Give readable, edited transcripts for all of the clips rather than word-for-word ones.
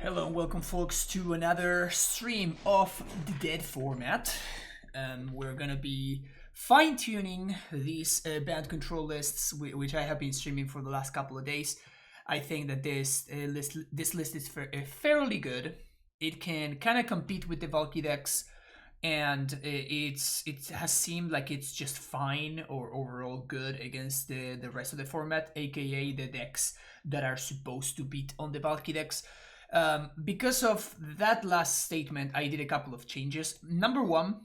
Hello and welcome folks to another stream of the Dead format. We're gonna be fine-tuning these band control lists, which I have been streaming for the last couple of days. I think that this list is fairly good. It can kind of compete with the Valki decks, and it has seemed like it's just fine or overall good against the rest of the format, aka the decks that are supposed to beat on the Valki decks. Because of that last statement, I did a couple of changes. Number one,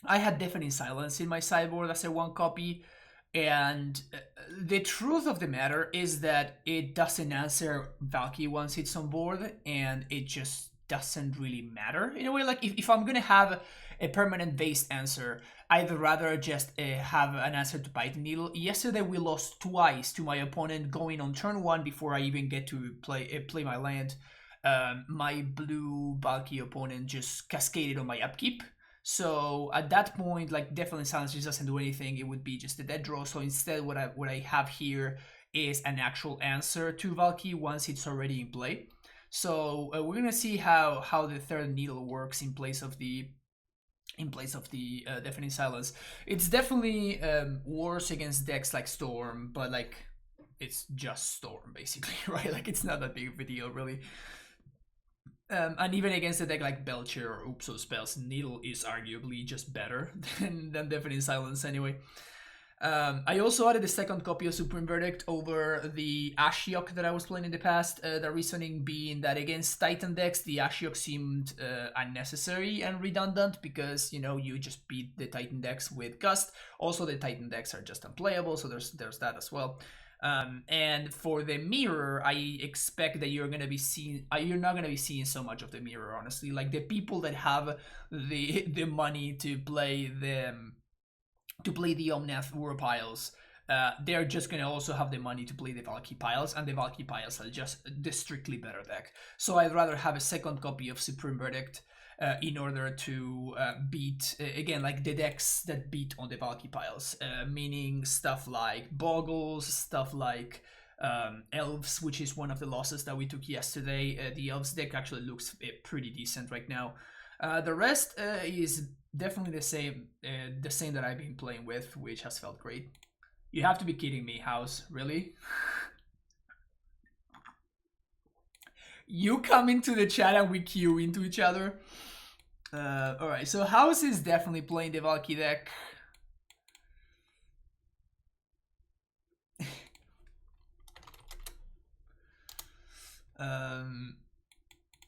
I had Deafening Silence in my sideboard as a one copy, and the truth of the matter is that it doesn't answer Valky once it's on board, and it just doesn't really matter. In a way, like if I'm gonna have a permanent based answer, I'd rather just have an answer to Python Needle. Yesterday we lost twice to my opponent going on turn one before I even get to play my land. My blue bulky opponent just cascaded on my upkeep. So at that point, like Deafening Silence just doesn't do anything. It would be just a dead draw. So instead, what I have here is an actual answer to Valky once it's already in play. So we're gonna see how the third needle works in place of the Deafening Silence. It's definitely worse against decks like Storm, but like it's just Storm basically, right? Like it's not that big of a deal really. And even against a deck like Belcher or Oopso Spells, Needle is arguably just better than Deafening Silence anyway. I also added a second copy of Supreme Verdict over the Ashiok that I was playing in the past. The reasoning being that against Titan decks, the Ashiok seemed unnecessary and redundant because, you know, you just beat the Titan decks with Gust. Also, the Titan decks are just unplayable, so there's that as well. And for the mirror, I expect that you're gonna be seeing. You're not gonna be seeing so much of the mirror, honestly. Like the people that have the money to play the Omnath Ur piles, they're just gonna also have the money to play the Valky piles, and the Valky piles are just the strictly better deck. So I'd rather have a second copy of Supreme Verdict in order to beat again like the decks that beat on the Valky piles, meaning stuff like Boggles, stuff like Elves, which is one of the losses that we took yesterday. The Elves deck actually looks pretty decent right now. The rest is definitely the same that I've been playing with, which has felt great. You have to be kidding me, House. Really? You come into the chat and we queue into each other. Alright, so House is definitely playing the Valky deck.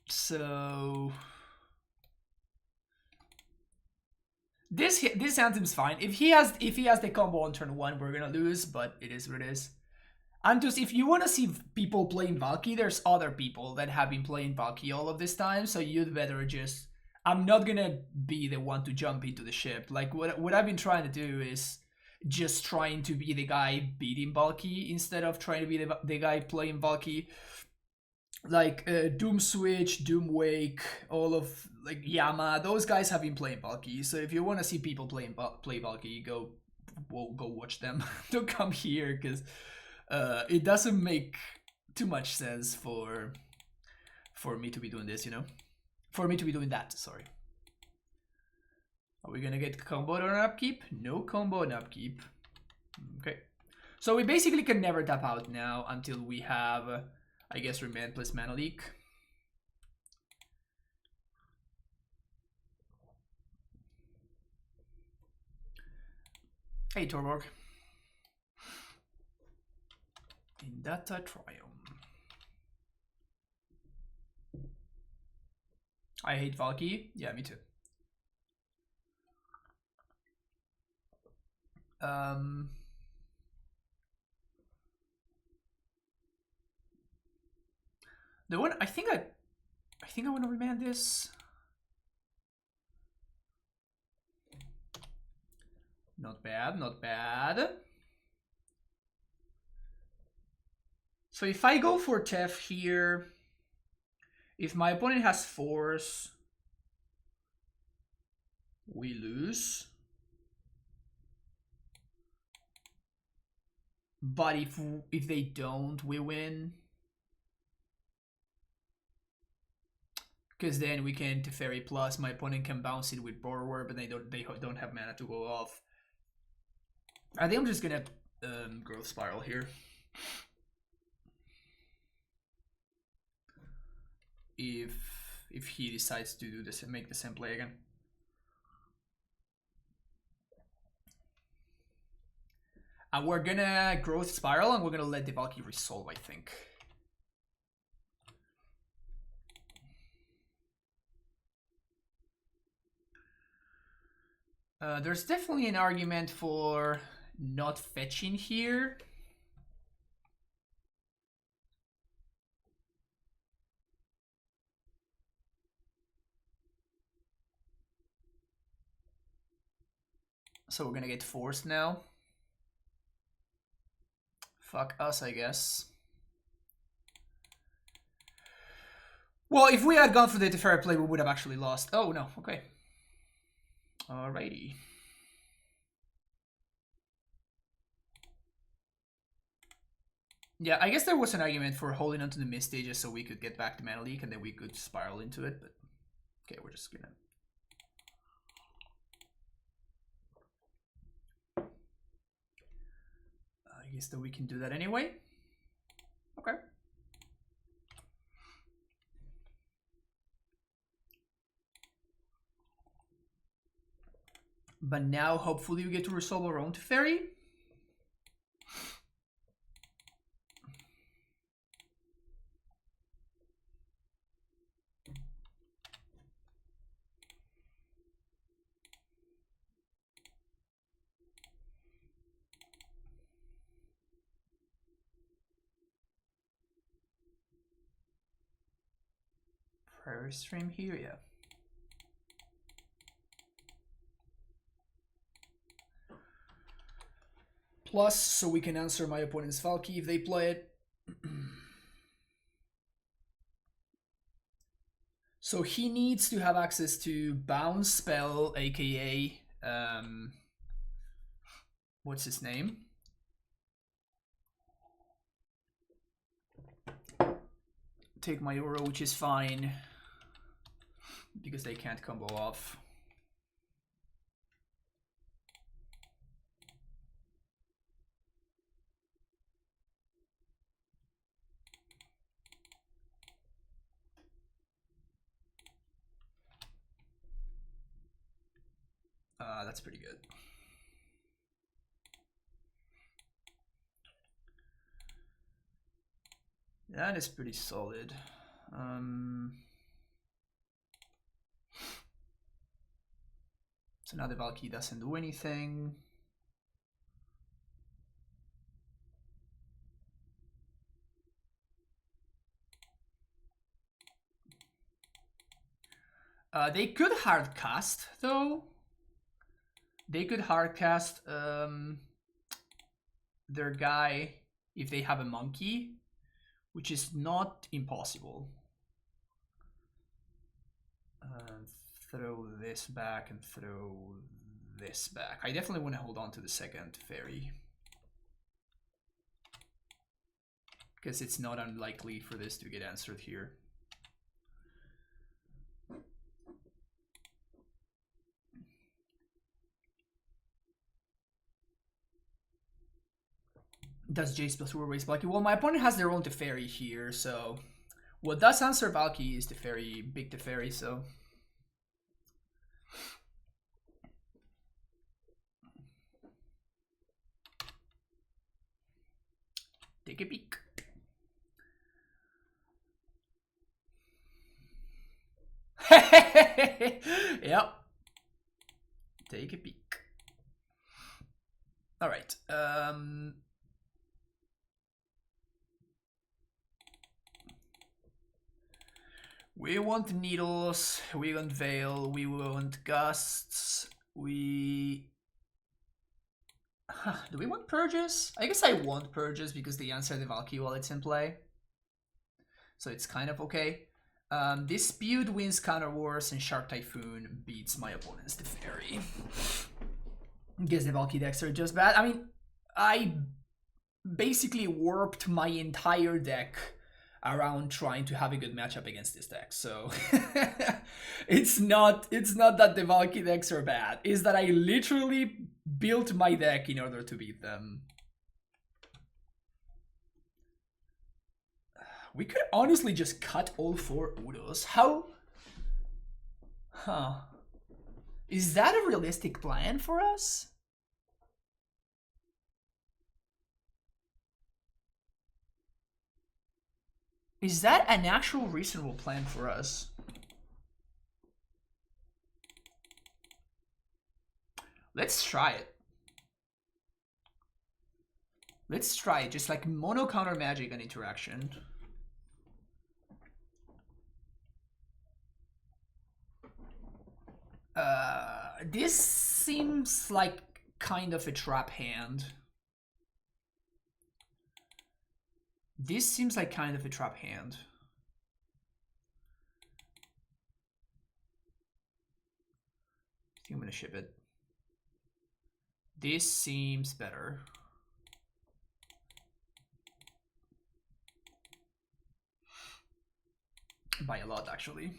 So this anthem's fine. If he has the combo on turn one, we're gonna lose, but it is what it is. And just if you want to see people playing Valky, there's other people that have been playing Valky all of this time, so you'd better just. I'm not gonna be the one to jump into the ship. Like what I've been trying to do is just trying to be the guy beating Valky instead of trying to be the guy playing Valky. Like Doom Switch, Doom Wake, all of like Yama, those guys have been playing Valky. So if you want to see people play Valky, go watch them. Don't come here because it doesn't make too much sense for me to be doing this, you know? For me to be doing that, sorry. Are we gonna get comboed on upkeep? No combo on upkeep. Okay. So we basically can never tap out now until we have, I guess, Remand plus Mana Leak. Hey, Torborg. In Data Triumph. I hate Valky. Yeah, me too. The one I think I want to remand this. Not bad, not bad. So if I go for Tef here, if my opponent has force, we lose. But if they don't, we win. Because then we can Teferi plus. My opponent can bounce it with Borrower, but they don't have mana to go off. I think I'm just gonna Growth Spiral here. If he decides to do this and make the same play again. And we're gonna Growth Spiral and we're gonna let the Valki resolve, I think. There's definitely an argument for not fetching here. So we're gonna get forced now. Fuck us, I guess. Well, if we had gone for the Teferi play, we would have actually lost. Oh, no, okay. Alrighty. Yeah, I guess there was an argument for holding onto the mid stages so we could get back to Mana Leak and then we could spiral into it, but okay, we're just gonna... I guess that we can do that anyway. Okay. But now, hopefully, we get to resolve our own Teferi. Prairie Stream here, yeah. Plus, so we can answer my opponent's Valki if they play it. So he needs to have access to Bounce Spell, aka... what's his name? Take my Uro, which is fine. Because they can't combo off. That's pretty good. That is pretty solid. So now the Valki doesn't do anything. They could hard cast though. They could hard cast their guy if they have a monkey, which is not impossible. Throw this back and throw this back. I definitely want to hold on to the second fairy. Because it's not unlikely for this to get answered here. Does Jace plus Hooray Valki? Well, my opponent has their own Teferi here, so what does answer Valki is Teferi, big Teferi, so. Take a peek. Yep. Take a peek. All right. We want needles, we want veil, we want gusts, we... Do we want purges? I guess I want purges because they answer the Valki while it's in play. So it's kind of okay. Dispute wins Counter Wars and Shark Typhoon beats my opponent's Teferi. Guess the Valki decks are just bad. I mean, I basically warped my entire deck around trying to have a good matchup against this deck. So it's not that the Valki decks are bad. It's that I literally built my deck in order to beat them. We could honestly just cut all 4 Udos. How? Huh. Is that a realistic plan for us? Is that an actual reasonable plan for us? Let's try it. Let's try it. Just like mono counter magic and interaction. This seems like kind of a trap hand. This seems like kind of a trap hand. I think I'm gonna ship it. This seems better. By a lot, actually.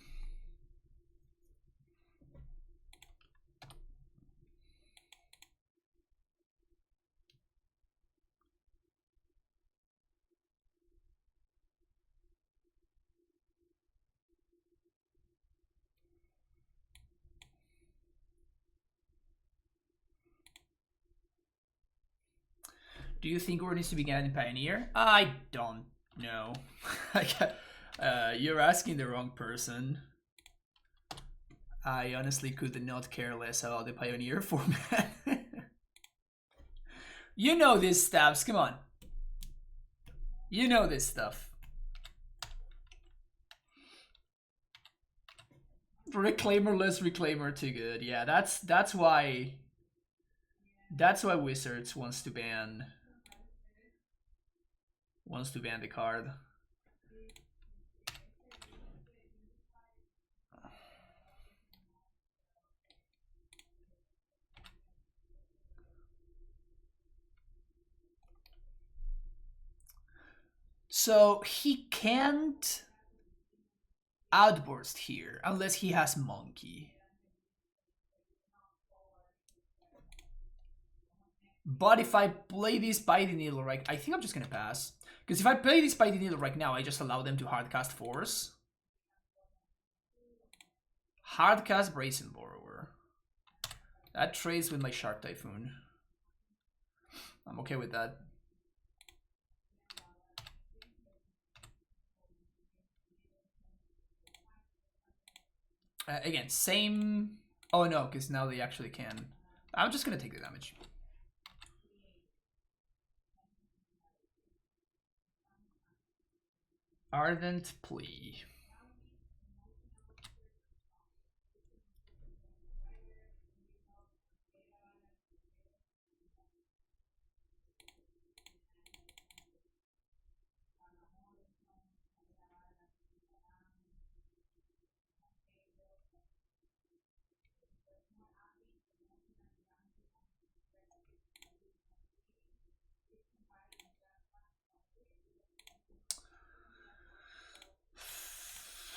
Do you think Ur needs to be getting Pioneer? I don't know. You're asking the wrong person. I honestly could not care less about the Pioneer format. You know this stuff, come on. You know this stuff. Reclaimer less Reclaimer too good. Yeah, that's why Wizards wants to ban the card. So he can't Outburst here unless he has Monkey. But if I play this by the needle right, I think I'm just gonna pass. Because if I play this by the needle right now, I just allow them to hardcast Force. Hardcast Brazen Borrower. That trades with my Shark Typhoon. I'm okay with that. Again, same... Oh no, because now they actually can. I'm just gonna take the damage. Ardent Plea.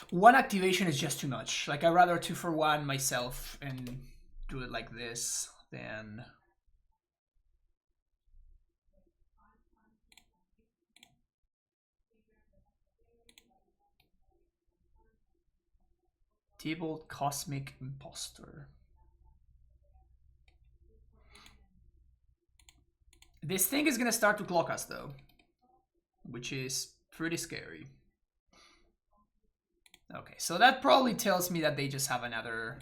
One activation is just too much. Like, I'd rather 2 for 1 myself and do it like this than... Table Cosmic Imposter. This thing is gonna start to clock us though, which is pretty scary. Okay, so that probably tells me that they just have another...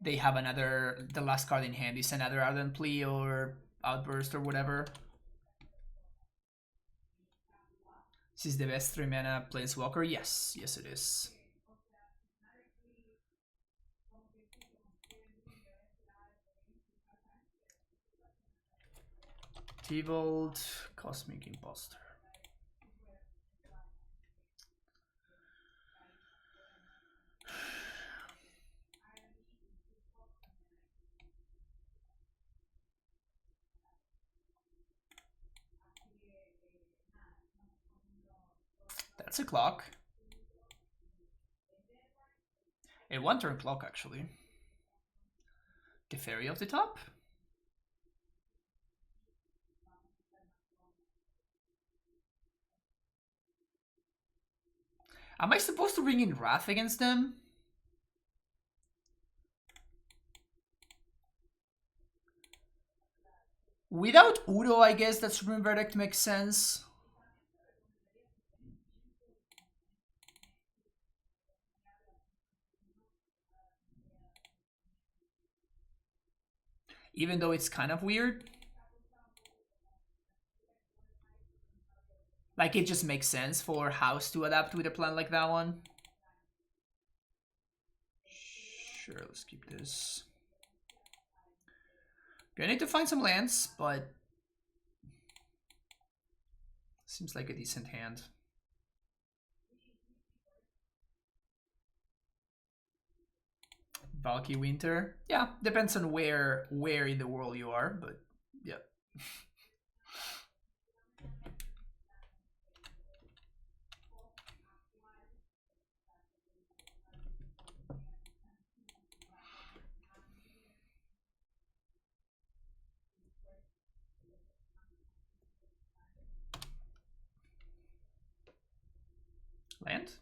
They have another... The last card in hand is another Ardent Plea or Outburst or whatever. This is the best 3 mana Planeswalker? Yes, yes it is. T-Bolt, Cosmic Imposter. That's a clock. A 1-turn clock, actually. The fairy off the top. Am I supposed to bring in Wrath against them? Without Udo, I guess that Supreme Verdict makes sense. Even though it's kind of weird. Like, it just makes sense for House to adapt with a plan like that one. Sure, let's keep this. Gonna need to find some lands, but seems like a decent hand. Valki Winter. Yeah, depends on where in the world you are, but yeah. Land?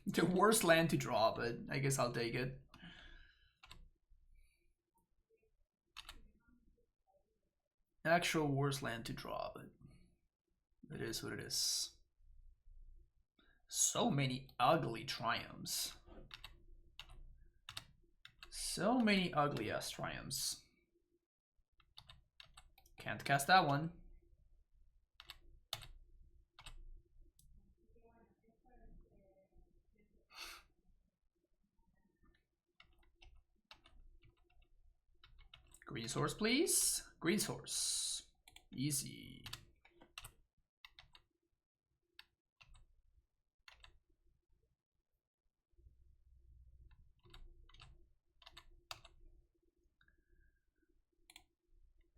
The worst land to draw, but I guess I'll take it. Actual worst land to draw, but it is what it is. So many ugly triumphs. So many ugly ass triumphs. Can't cast that one. Green source, please. Green source. Easy.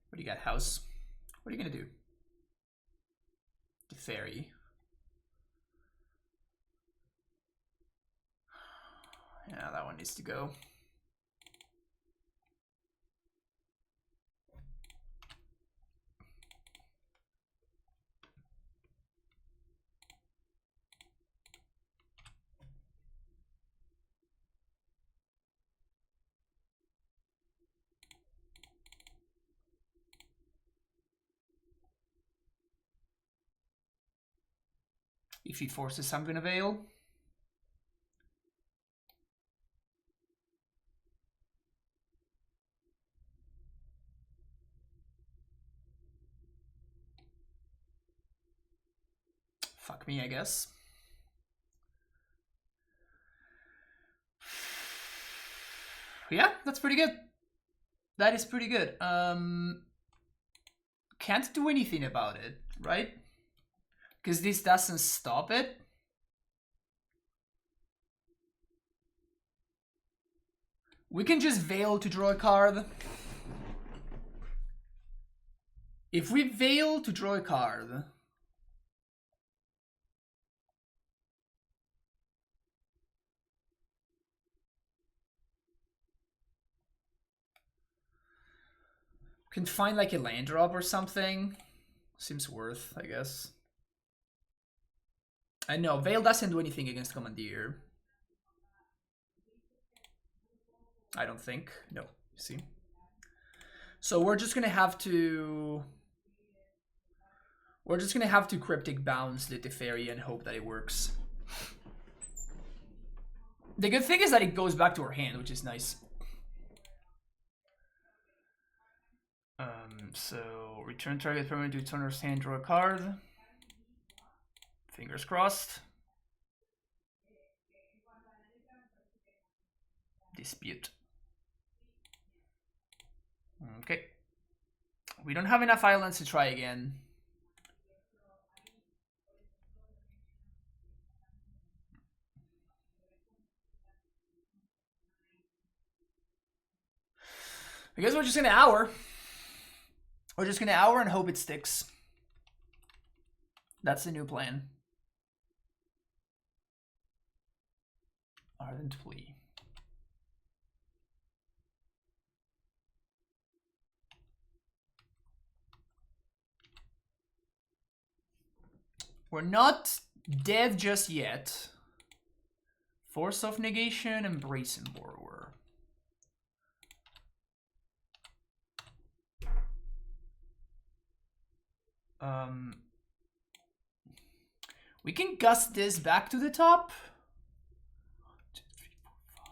What do you got, House? What are you gonna do? The fairy. Yeah, that one needs to go. If he forces, I'm gonna Veil. Fuck me, I guess. Yeah, that's pretty good. That is pretty good. Can't do anything about it, right? Because this doesn't stop it. We can just Veil to draw a card. If we Veil to draw a card, can find like a land drop or something. Seems worth, I guess. I know, Veil doesn't do anything against Commandeer. I don't think. No, see. So we're just gonna have to... We're just gonna have to Cryptic Bounce the Teferi and hope that it works. The good thing is that it goes back to our hand, which is nice. So return target permanent to its owner's hand, draw a card. Fingers crossed. Dispute. Okay. We don't have enough islands to try again. I guess we're just gonna Hour. We're just gonna Hour and hope it sticks. That's the new plan. Ardent Plea. We're not dead just yet. Force of Negation and Brazen Borrower. We can gust this back to the top. 2, 3, 4, 5.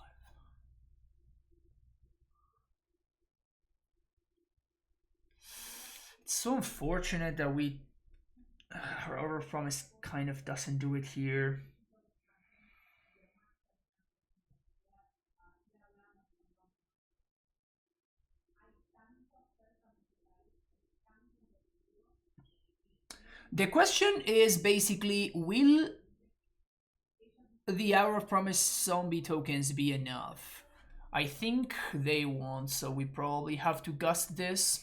It's so unfortunate that our Hour of Promise kind of doesn't do it here. The question is basically, will the Hour of Promise zombie tokens be enough? I think they won't, so we probably have to gust this.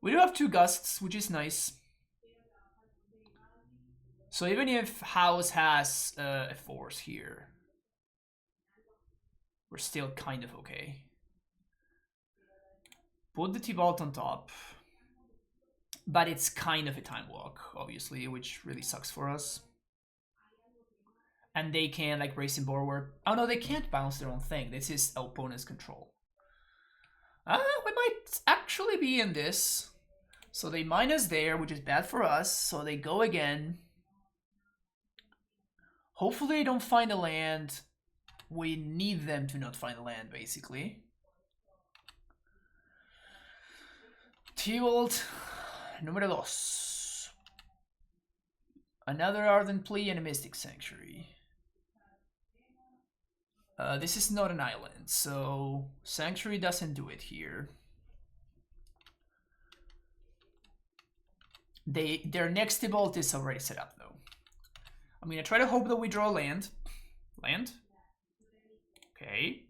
We do have 2 gusts, which is nice. So even if House has a force here, we're still kind of okay. Put the T-Vault on top. But it's kind of a time walk, obviously, which really sucks for us. And they can, like, Racing Borrower. Oh no, they can't bounce their own thing. This is opponent's control. We might actually be in this. So they minus there, which is bad for us. So they go again. Hopefully they don't find a land. We need them to not find a land, basically. T-Vault. Número 2. Another Ardent Plea and a Mystic Sanctuary. This is not an island, so Sanctuary doesn't do it here. Their next T-Vault is already set up, though. I'm gonna try to hope that we draw land. Land? Okay.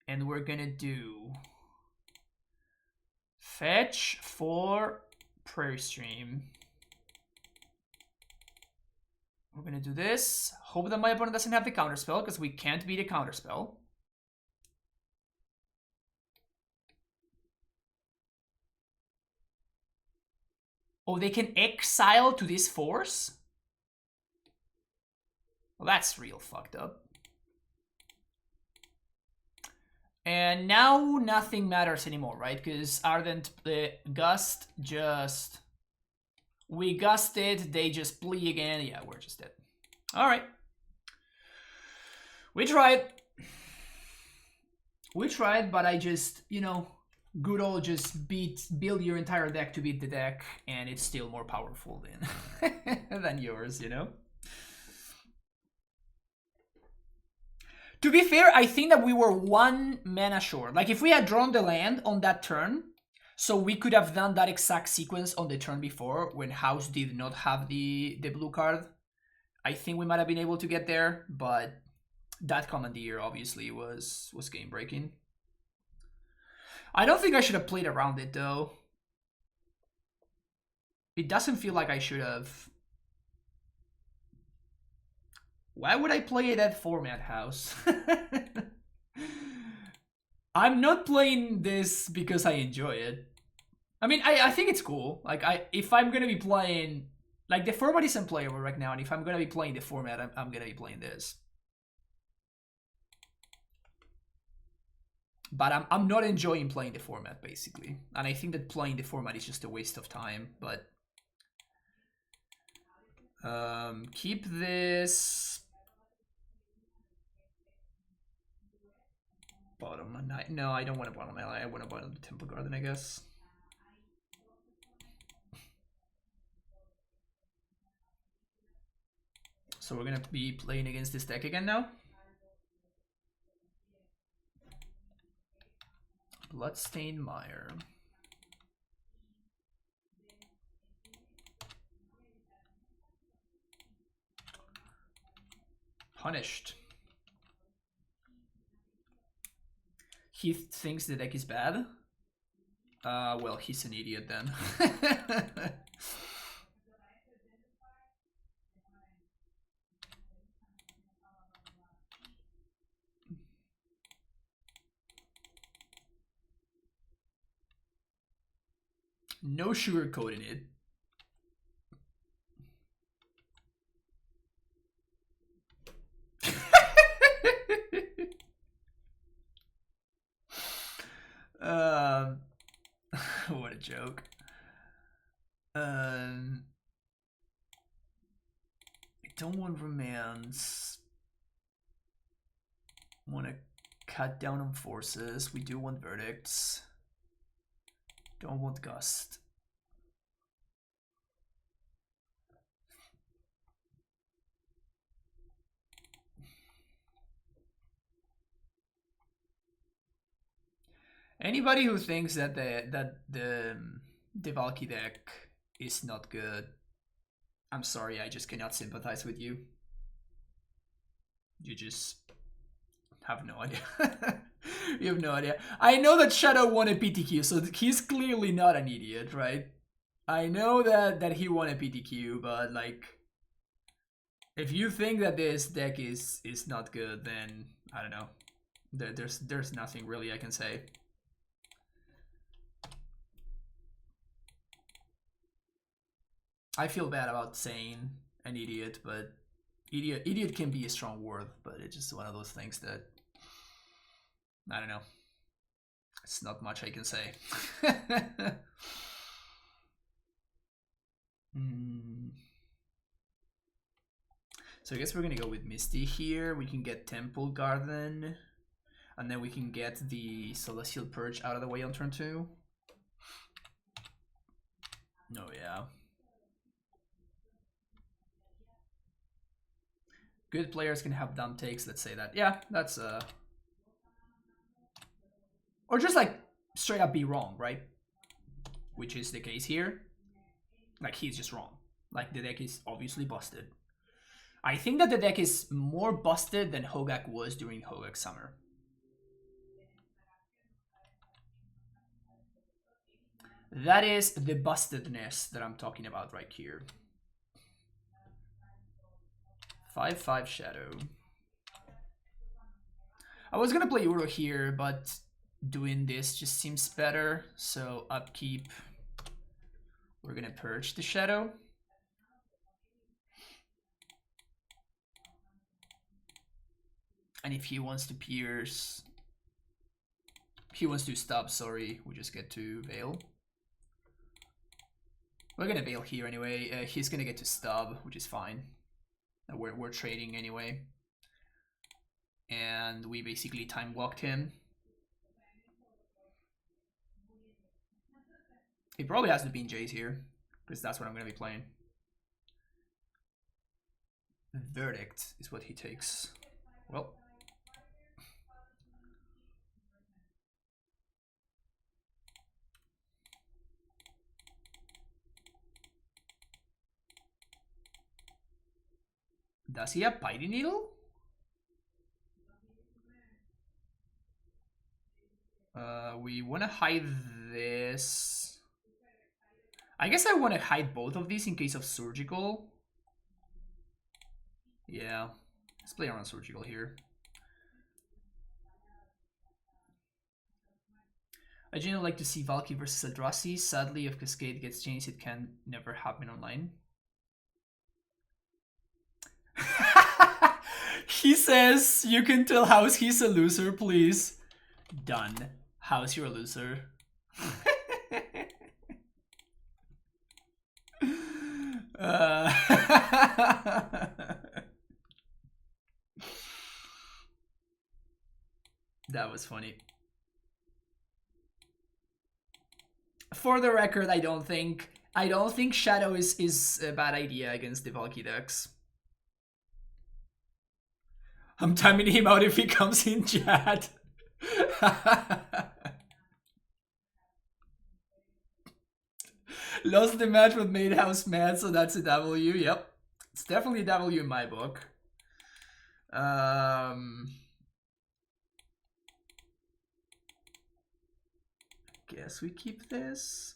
And we're gonna do fetch for Prairie Stream. We're gonna do this. Hope that my opponent doesn't have the counterspell, because we can't beat a counterspell. Oh, they can exile to this force? Well, that's real fucked up. And now nothing matters anymore, right? Because Ardent Gust just... We gusted, they just plea again. Yeah, we're just dead. Alright. We tried. We tried, but I just, you know, good old just build your entire deck to beat the deck, and it's still more powerful than yours, you know? To be fair, I think that we were 1 mana short. Like, if we had drawn the land on that turn, so we could have done that exact sequence on the turn before when House did not have the blue card. I think we might have been able to get there, but that commandeer obviously was game breaking. I don't think I should have played around it though. It doesn't feel like I should have. Why would I play that format, House? I'm not playing this because I enjoy it. I mean, I think it's cool. Like, if I'm gonna be playing, like, the format isn't playable right now, and if I'm gonna be playing the format, I'm gonna be playing this. But I'm not enjoying playing the format, basically. And I think that playing the format is just a waste of time, but... keep this... Bottom of night. No, I don't want a bottom ally. I want a bottom of the Temple Garden, I guess. So we're gonna be playing against this deck again now. Bloodstained Mire. Punished. He thinks the deck is bad. Well, he's an idiot then. No sugarcoating it. What a joke. I don't want romance. Want to cut down on forces. We do want verdicts. Don't want gust. Anybody who thinks that the Valki deck is not good, I'm sorry, I just cannot sympathize with you. You just have no idea. You have no idea. I know that Shadow won a PTQ, so he's clearly not an idiot, right? I know that he won a PTQ, but like, if you think that this deck is not good, then I don't know. There's nothing really I can say. I feel bad about saying an idiot, but idiot can be a strong word, but it's just one of those things that I don't know. It's not much I can say. So I guess we're gonna go with Misty here. We can get Temple Garden, and then we can get the Celestial Purge out of the way on turn 2. Oh yeah. Good players can have dumb takes, let's say that. Yeah, that's or just like straight up be wrong, right? Which is the case here. Like, he's just wrong. Like, the deck is obviously busted. I think that the deck is more busted than Hogak was during Hogak Summer. That is the bustedness that I'm talking about right here. 5/5 Shadow. I was gonna play Uro here, but doing this just seems better. So upkeep. We're gonna purge the Shadow. And if he wants to pierce, he wants to stop, sorry, we just get to Veil. We're gonna Veil here anyway. He's gonna get to stub, which is fine. We're trading anyway. And we basically time walked him. He probably has the Bean Jays here, because that's what I'm gonna be playing. Verdict is what he takes. Well. Does he have Piety Needle? We want to hide this. I guess I want to hide both of these in case of Surgical. Yeah, let's play around Surgical here. I generally like to see Valki versus Eldrazi. Sadly, if Cascade gets changed, it can never happen online. He says, you can tell House he's a loser, please. Done. House, you're a loser. That was funny. For the record, I don't think Shadow is a bad idea against the Valki decks. I'm timing him out if he comes in chat. Lost the match but made House mad, so that's a W. Yep. It's definitely a W in my book. Guess we keep this.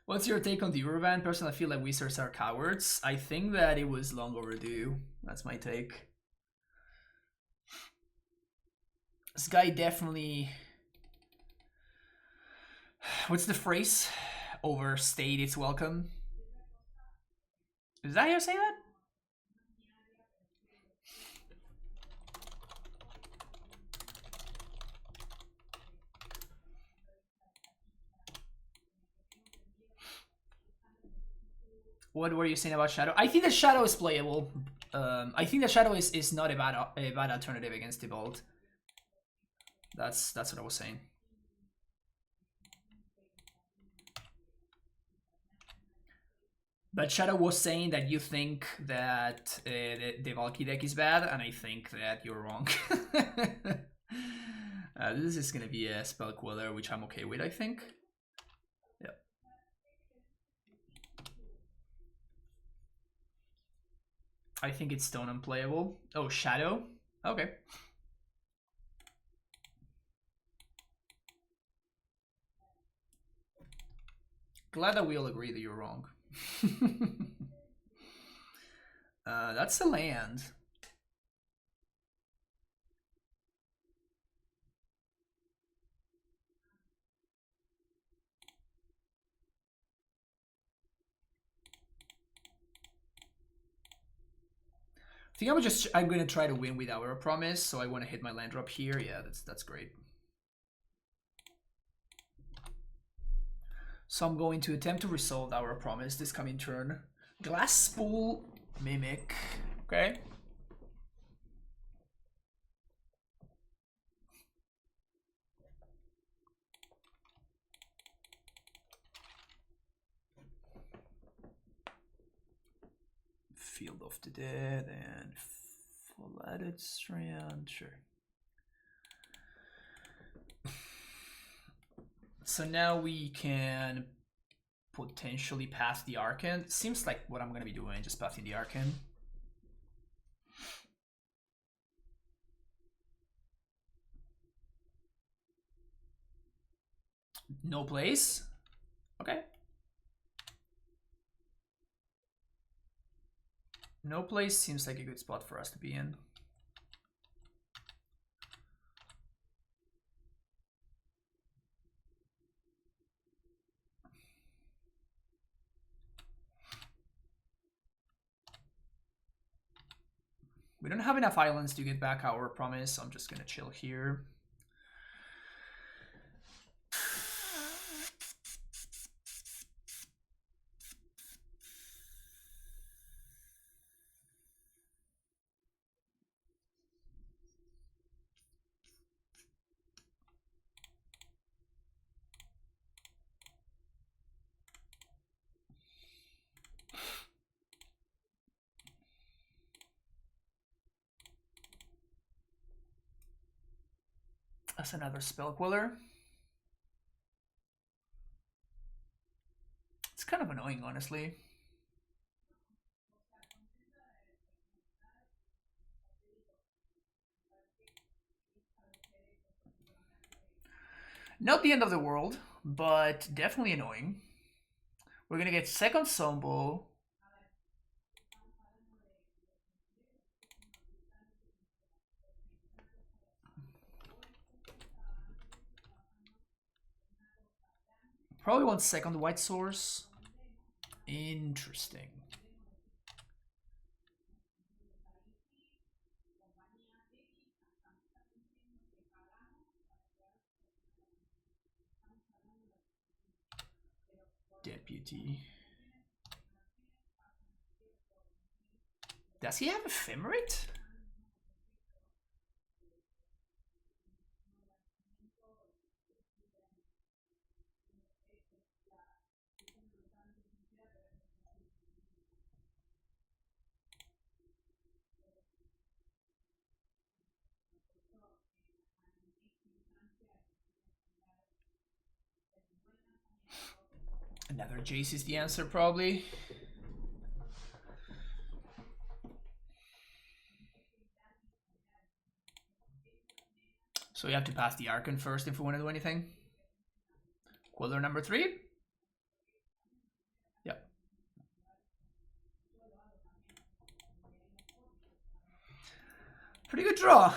What's your take on the Euroban? Personally, I feel like Wizards are cowards. I think that it was long overdue. That's my take. This guy definitely... What's the phrase? Overstayed its welcome. Is that how you say that? What were you saying about Shadow? I think that Shadow is playable. I think that Shadow is not a bad alternative against Tybalt. That's what I was saying. But Shadow was saying that you think that the Valki deck is bad, and I think that you're wrong. This is going to be a spell queller, which I'm okay with, I think. Yeah. I think it's stone unplayable. Oh, Shadow? Okay. Glad that we all agree that you're wrong. That's a land. I think I'm gonna try to win with our promise, so I want to hit my land drop here. Yeah, that's great. So I'm going to attempt to resolve our promise this coming turn. Glass Spool Mimic. Okay. Field of the Dead and Flooded Strand. Sure. So now we can potentially pass the Arcane. Seems like what I'm going to be doing, just passing the Arcane. No place? Okay. No place seems like a good spot for us to be in. We don't have enough islands to get back our promise, so I'm just gonna chill here. That's another spell queller. It's kind of annoying, honestly. Not the end of the world, but definitely annoying. We're gonna get second Sombo. Probably want second White Source. Interesting. Deputy. Does he have Ephemerate? Another Jace is the answer, probably. So we have to pass the Archon first if we want to do anything. Queller number 3. Pretty good draw.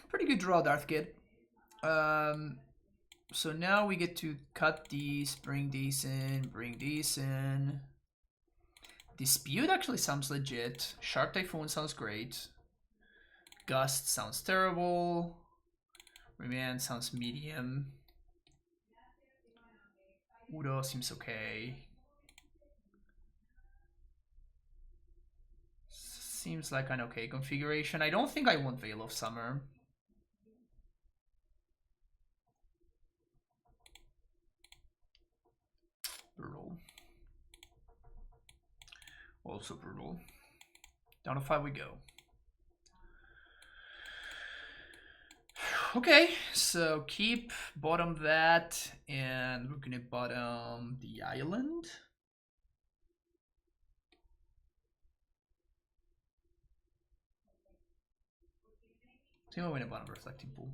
Pretty good draw, Darth Kid. So now we get to cut these, bring these in, bring these in. Dispute actually sounds legit. Shark Typhoon sounds great. Gust sounds terrible. Remand sounds medium. Udo seems okay. Seems like an okay configuration. I don't think I want Veil of Summer. Brutal. Also brutal. Down to 5 we go. Okay, so keep bottom that, and we're gonna bottom the island. I think we're gonna bottom Reflecting Pool.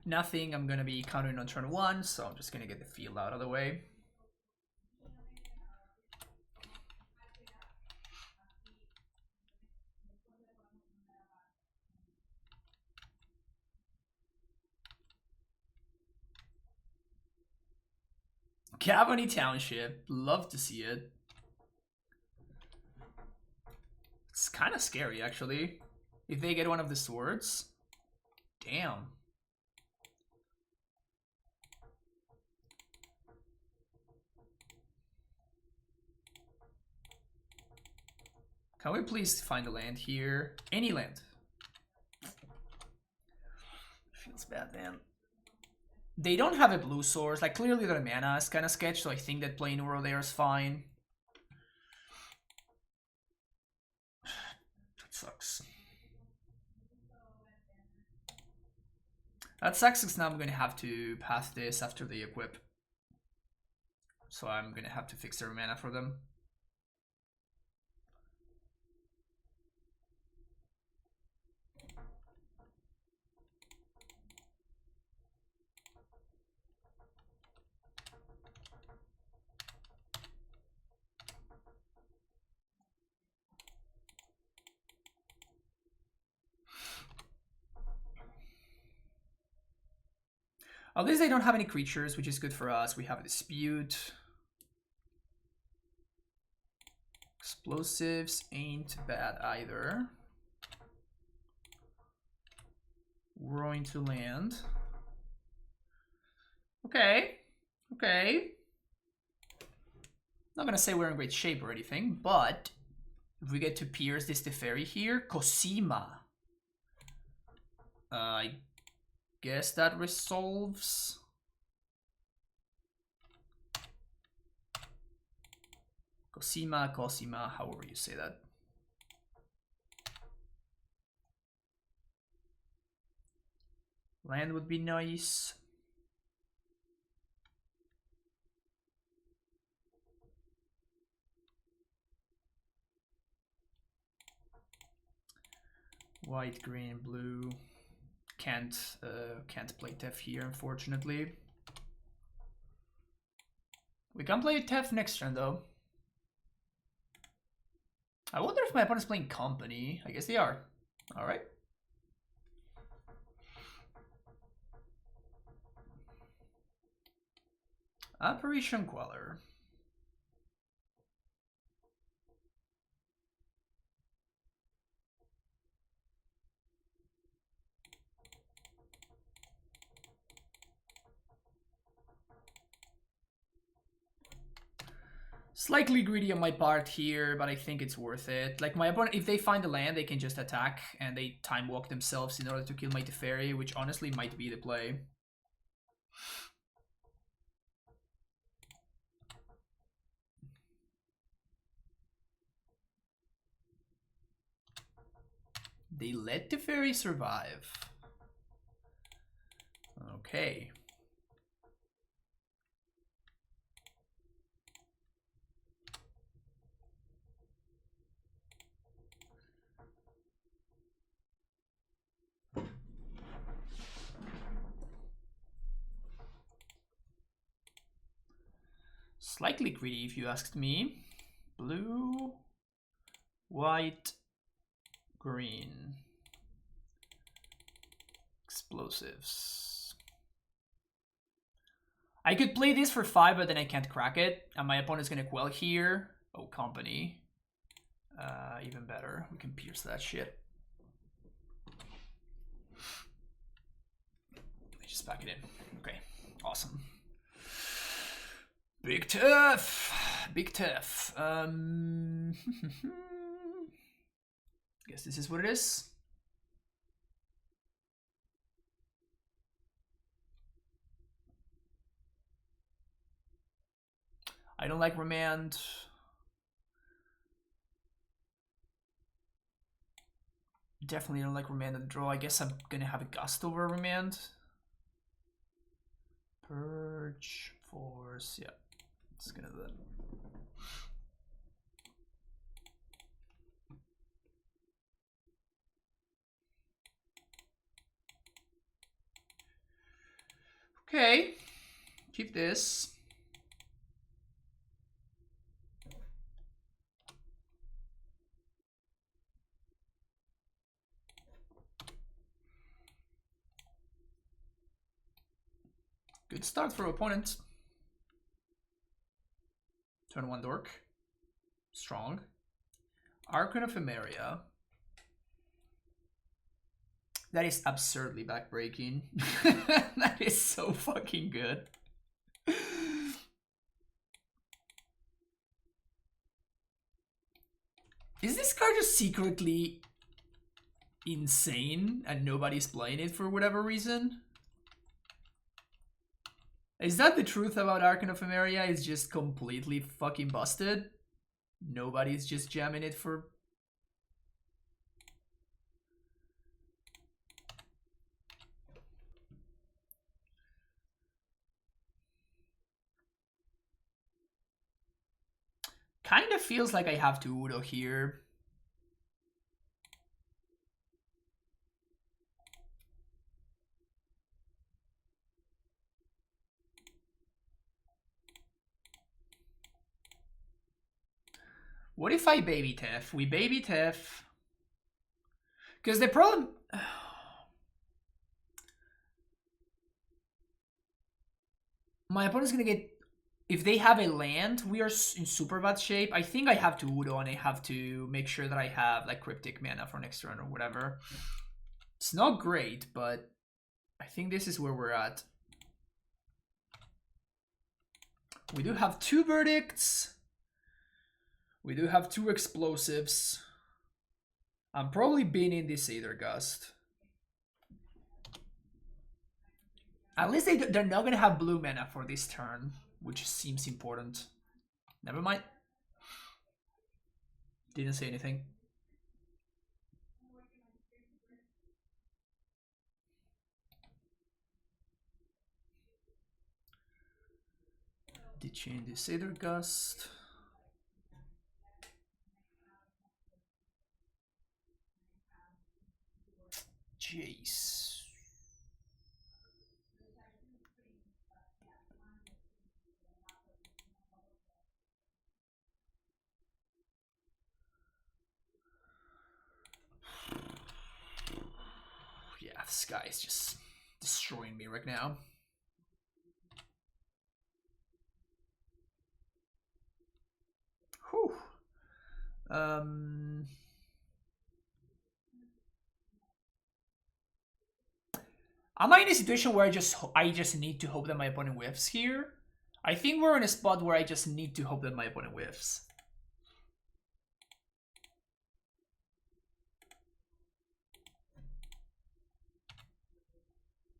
Nothing I'm gonna be countering on turn 1, so I'm just gonna get the field out of the way. Cavani Township, love to see it. It's kind of scary, actually. If they get one of the swords, damn. Can we please find a land here? Any land. Feels bad, man. They don't have a blue source. Like, clearly their mana is kind of sketched, so I think that playing Uro there is fine. That sucks. That sucks because now I'm going to have to pass this after they equip. So I'm going to have to fix their mana for them. At least they don't have any creatures, which is good for us. We have a Dispute. Explosives ain't bad either. We're going to land. Okay. Okay. Not gonna say we're in great shape or anything, but if we get to pierce this Teferi here, Cosima. I guess that resolves. Cosima, Cosima, however you say that. Land would be nice. White, green, blue. Can't play Tef here, unfortunately. We can play Tef next turn, though. I wonder if my opponent's playing Company. I guess they are. Alright. Apparition Queller. Slightly greedy on my part here, but I think it's worth it. Like, my opponent, if they find a land, they can just attack, and they time walk themselves in order to kill my Teferi, which honestly might be the play. They let Teferi survive. Okay. Slightly greedy if you asked me. Blue, white, green. Explosives. I could play this for 5, but then I can't crack it. And my opponent's gonna quell here. Oh, company. Even better. We can pierce that shit. Just pack it in. Okay, awesome. Big tough. Big tough. Guess this is what it is. I don't like remand. Definitely don't like remand and draw. I guess I'm gonna have a gust over remand. Purge, force, yeah. It's gonna do that. Okay, keep this. Good start for opponent. Turn 1 dork. Strong. Archon of Emeria. That is absurdly backbreaking. That is so fucking good. Is this card just secretly insane and nobody's playing it for whatever reason? Is that the truth about Archon of Emeria? It's just completely fucking busted? Nobody's just jamming it for... Kind of feels like I have to Udo here. What if I baby Tef? We baby Tef. Because the problem... My opponent's gonna get... If they have a land, we are in super bad shape. I think I have to Udo and I have to make sure that I have like Cryptic mana for next turn or whatever. It's not great, but I think this is where we're at. We do have 2 verdicts. We do have 2 explosives. I'm probably binning this Aether Gust. At least they're not going to have blue mana for this turn, which seems important. Never mind. Didn't say anything. Did change this Aether Gust. Jeez. Yeah, this guy is just destroying me right now. Whew. Am I in a situation where I just need to hope that my opponent whiffs here? I think we're in a spot where I just need to hope that my opponent whiffs.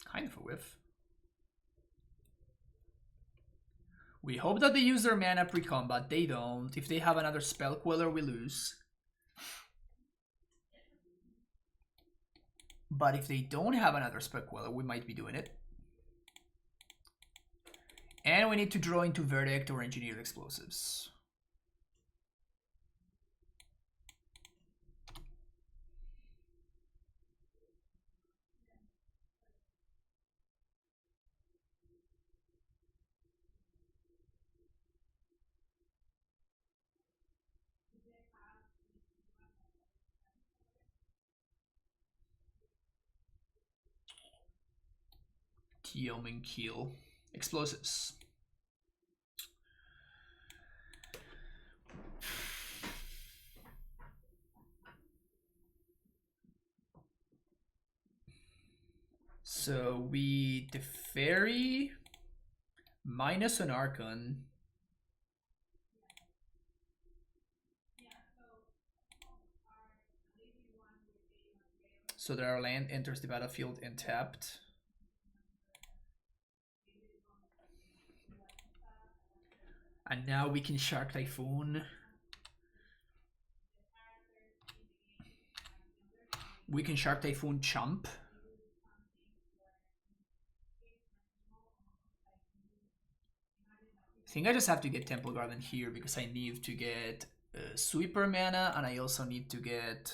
Kind of a whiff. We hope that they use their mana pre-combat. They don't. If they have another Spell Queller, we lose. But if they don't have another Spell Queller, we might be doing it. And we need to draw into Verdict or Engineered Explosives. Yeoman Kill. Explosives. So we the fairy minus an Archon. So that our land enters the battlefield untapped. And now we can Shark Typhoon. We can Shark Typhoon Chump. I think I just have to get Temple Garden here because I need to get Sweeper mana, and I also need to get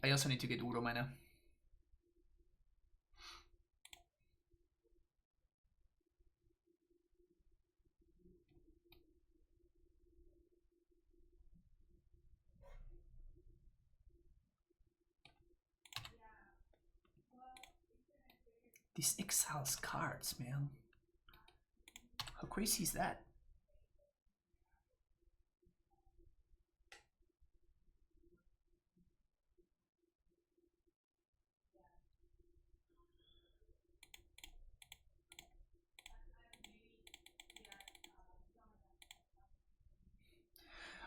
Uro mana. This exiles cards, man. How crazy is that?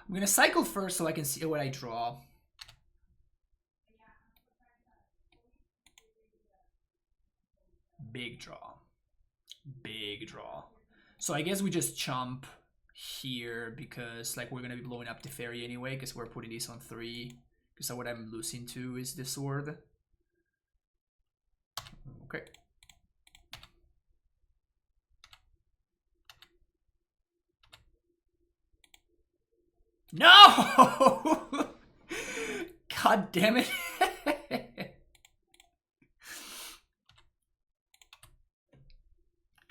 I'm gonna cycle first so I can see what I draw. Big draw. Big draw. So I guess we just chump here because like we're gonna be blowing up the fairy anyway because we're putting this on 3. Because what I'm losing to is the sword. Okay. No! God damn it.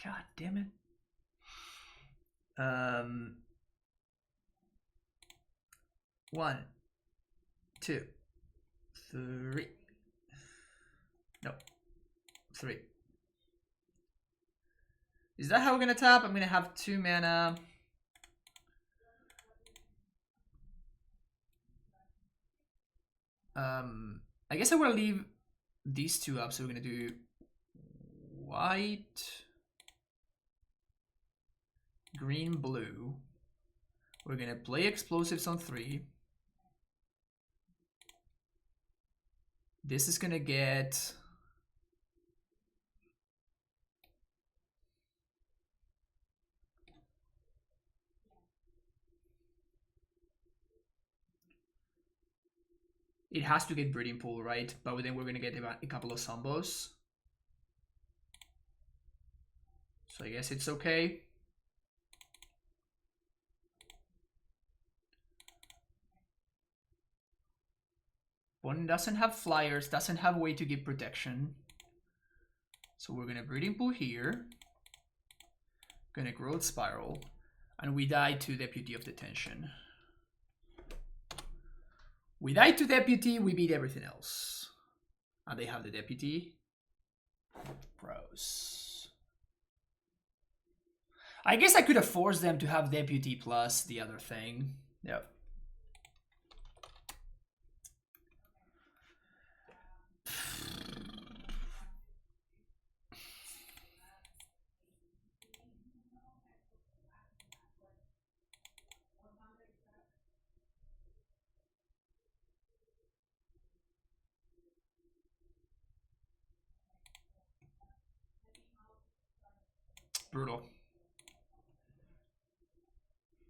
God damn it. 1, 2, 3. No. 3. Is that how we're gonna tap? I'm gonna have 2 mana. I guess I want to leave these 2 up, so we're gonna do white, green, blue. We're gonna play explosives on 3. This is gonna get it has to get breeding pool, right? But then we're gonna get a couple of Sumbos. So I guess it's okay. One doesn't have flyers, doesn't have a way to give protection. So we're gonna breeding pool here. Gonna growth spiral. And we die to Deputy of Detention. We die to Deputy, we beat everything else. And they have the Deputy. Bros. I guess I could have forced them to have Deputy plus the other thing. Yep. Brutal.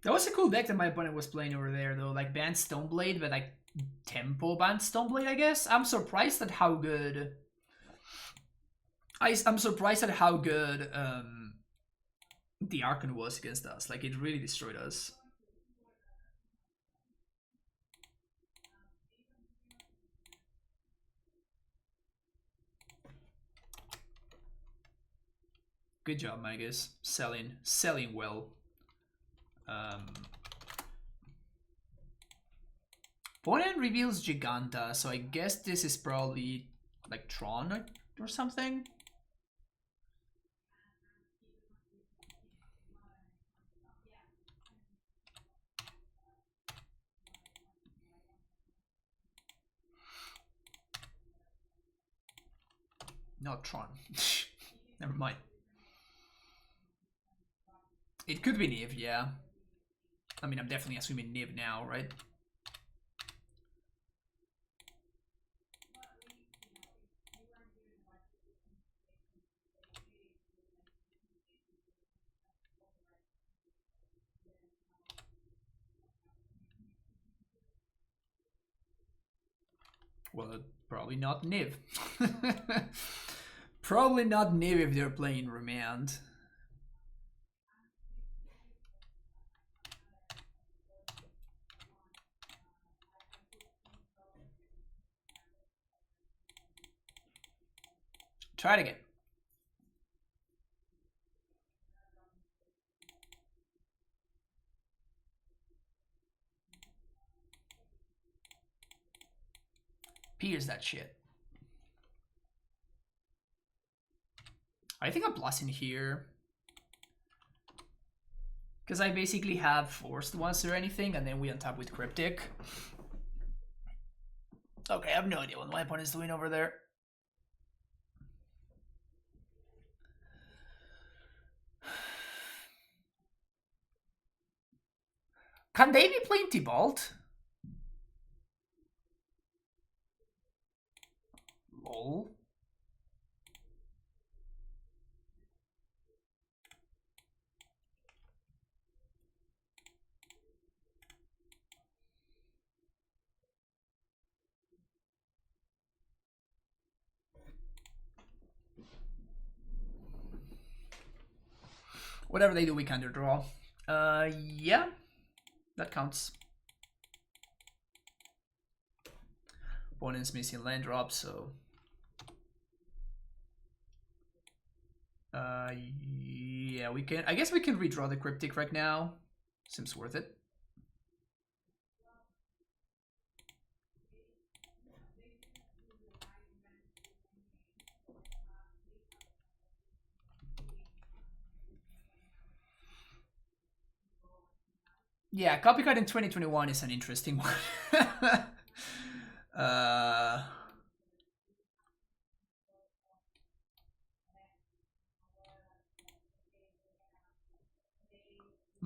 That was a cool deck that my opponent was playing over there, though. Like Bant Stoneblade, but like tempo Bant Stoneblade, I guess. I'm surprised at how good. I'm surprised at how good the Archon was against us. Like it really destroyed us. Good job, Magus. Selling well. Opponent reveals Giganta, so I guess this is probably like Tron or something. Not Tron. Never mind. It could be Niv, yeah. I mean, I'm definitely assuming Niv now, right? Well, probably not Niv. Probably not Niv if they're playing Remand. Try it again. Pierce that shit. I think I'm bluffing here. Because I basically have forced once or anything, and then we untap with Cryptic. Okay, I have no idea what my opponent's doing over there. Can they be playing Tibalt? Lol. Whatever they do, we can underdraw. Yeah, that counts. Opponent's missing land drop, so yeah, we can. I guess we can redraw the Cryptic right now. Seems worth it. Yeah, copycat in 2021 is an interesting one. I'm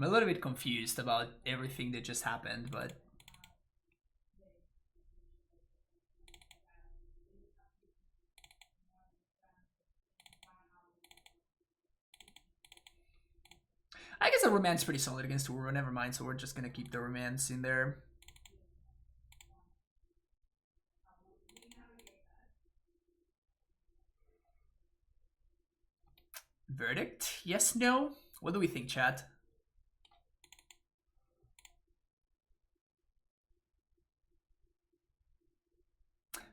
a little bit confused about everything that just happened, but I guess the Romance pretty solid against Uro, never mind, so we're just gonna keep the Romance in there. Verdict? Yes, no? What do we think, chat?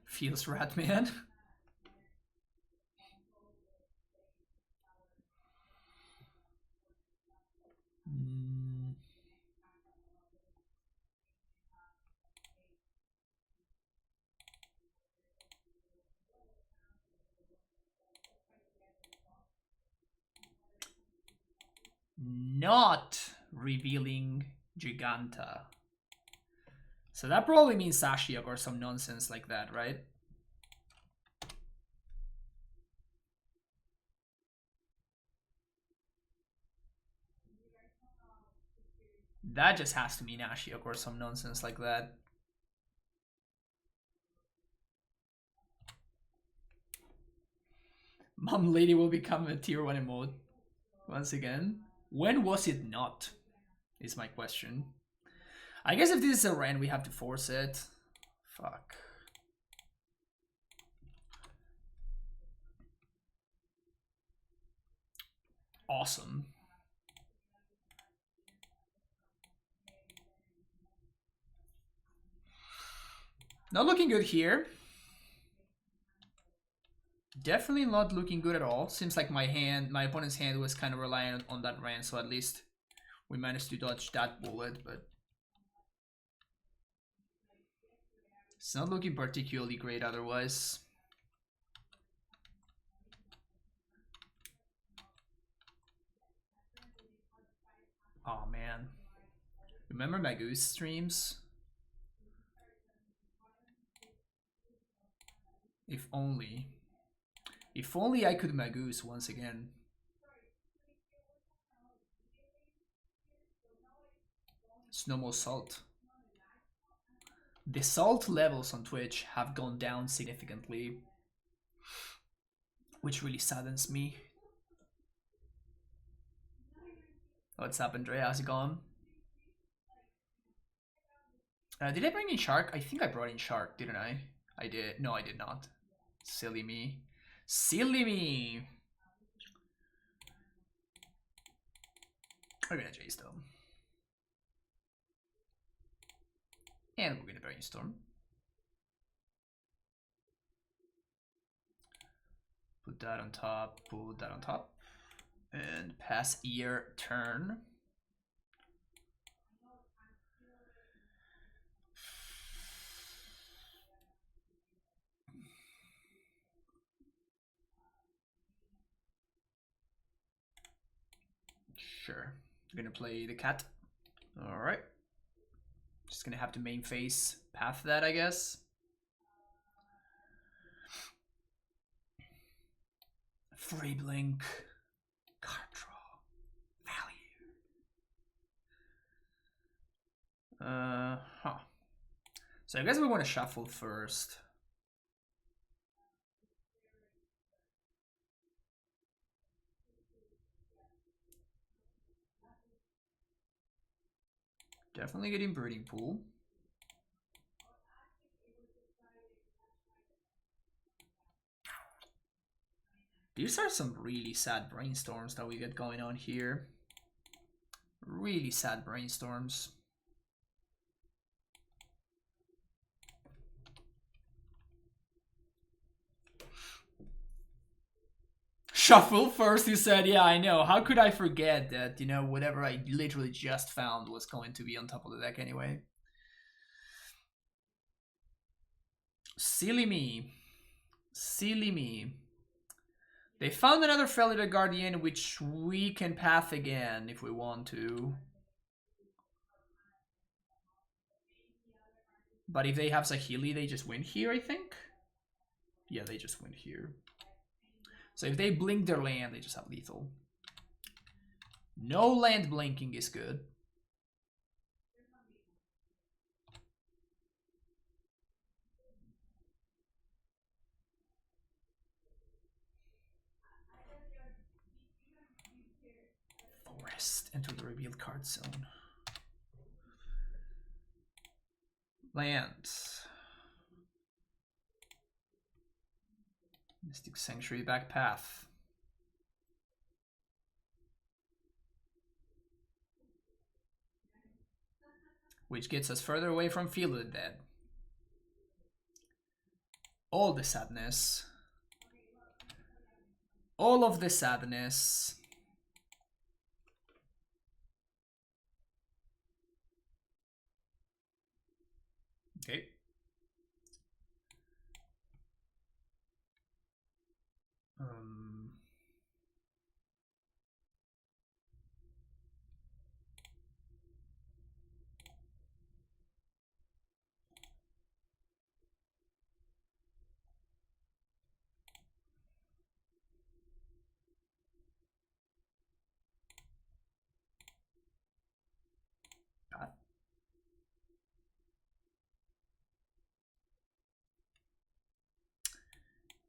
Feels rat, man. Not revealing Giganta. So that probably means Sashiok or some nonsense like that, right? That just has to mean Ashiok or some nonsense like that. Mom Lady will become a tier 1 emote once again. When was it not? Is my question. I guess if this is a Ren, we have to force it. Fuck. Awesome. Not looking good here. Definitely not looking good at all. Seems like my opponent's hand was kind of reliant on that Ren, so at least we managed to dodge that bullet, but It's not looking particularly great otherwise. Oh man. Remember Magoo's streams? If only. If only I could Magoose once again. It's no more salt. The salt levels on Twitch have gone down significantly, which really saddens me. What's up, Andrea? How's it going? Did I bring in Shark? I think I brought in Shark, didn't I? I did. No, I did not. Silly me. Silly me! We're gonna Jace though. And we're gonna Brainstorm. Put that on top, put that on top. And pass ear turn. Sure. I'm gonna play the cat. Alright. Just gonna have to main face path that, I guess. Free blink. Card draw. Value. So I guess we want to shuffle first. Definitely getting Breeding Pool. These are some really sad brainstorms that we get going on here. Really sad brainstorms. Shuffle first, you said. Yeah, I know. How could I forget that, you know, whatever I literally just found was going to be on top of the deck anyway. Silly me. Silly me. They found another Felidar Guardian, which we can path again if we want to. But if they have Saheeli, they just win here, I think. Yeah, they just win here. So if they blink their land, they just have lethal. No land blinking is good. Forest, enter the revealed card zone. Lands. Mystic Sanctuary back path. Which gets us further away from Field of the Dead. All the sadness. All of the sadness. Okay.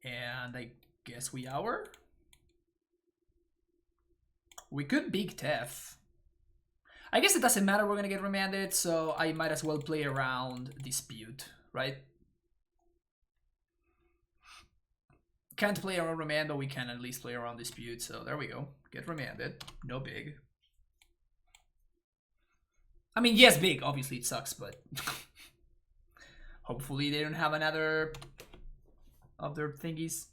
And I guess we hour. We could Big Tef. I guess it doesn't matter, we're gonna get remanded, so I might as well play around Dispute, right? Can't play around remand, but we can at least play around Dispute, so there we go. Get remanded. No big. I mean, yes, big. Obviously, it sucks, but hopefully they don't have another of their thingies.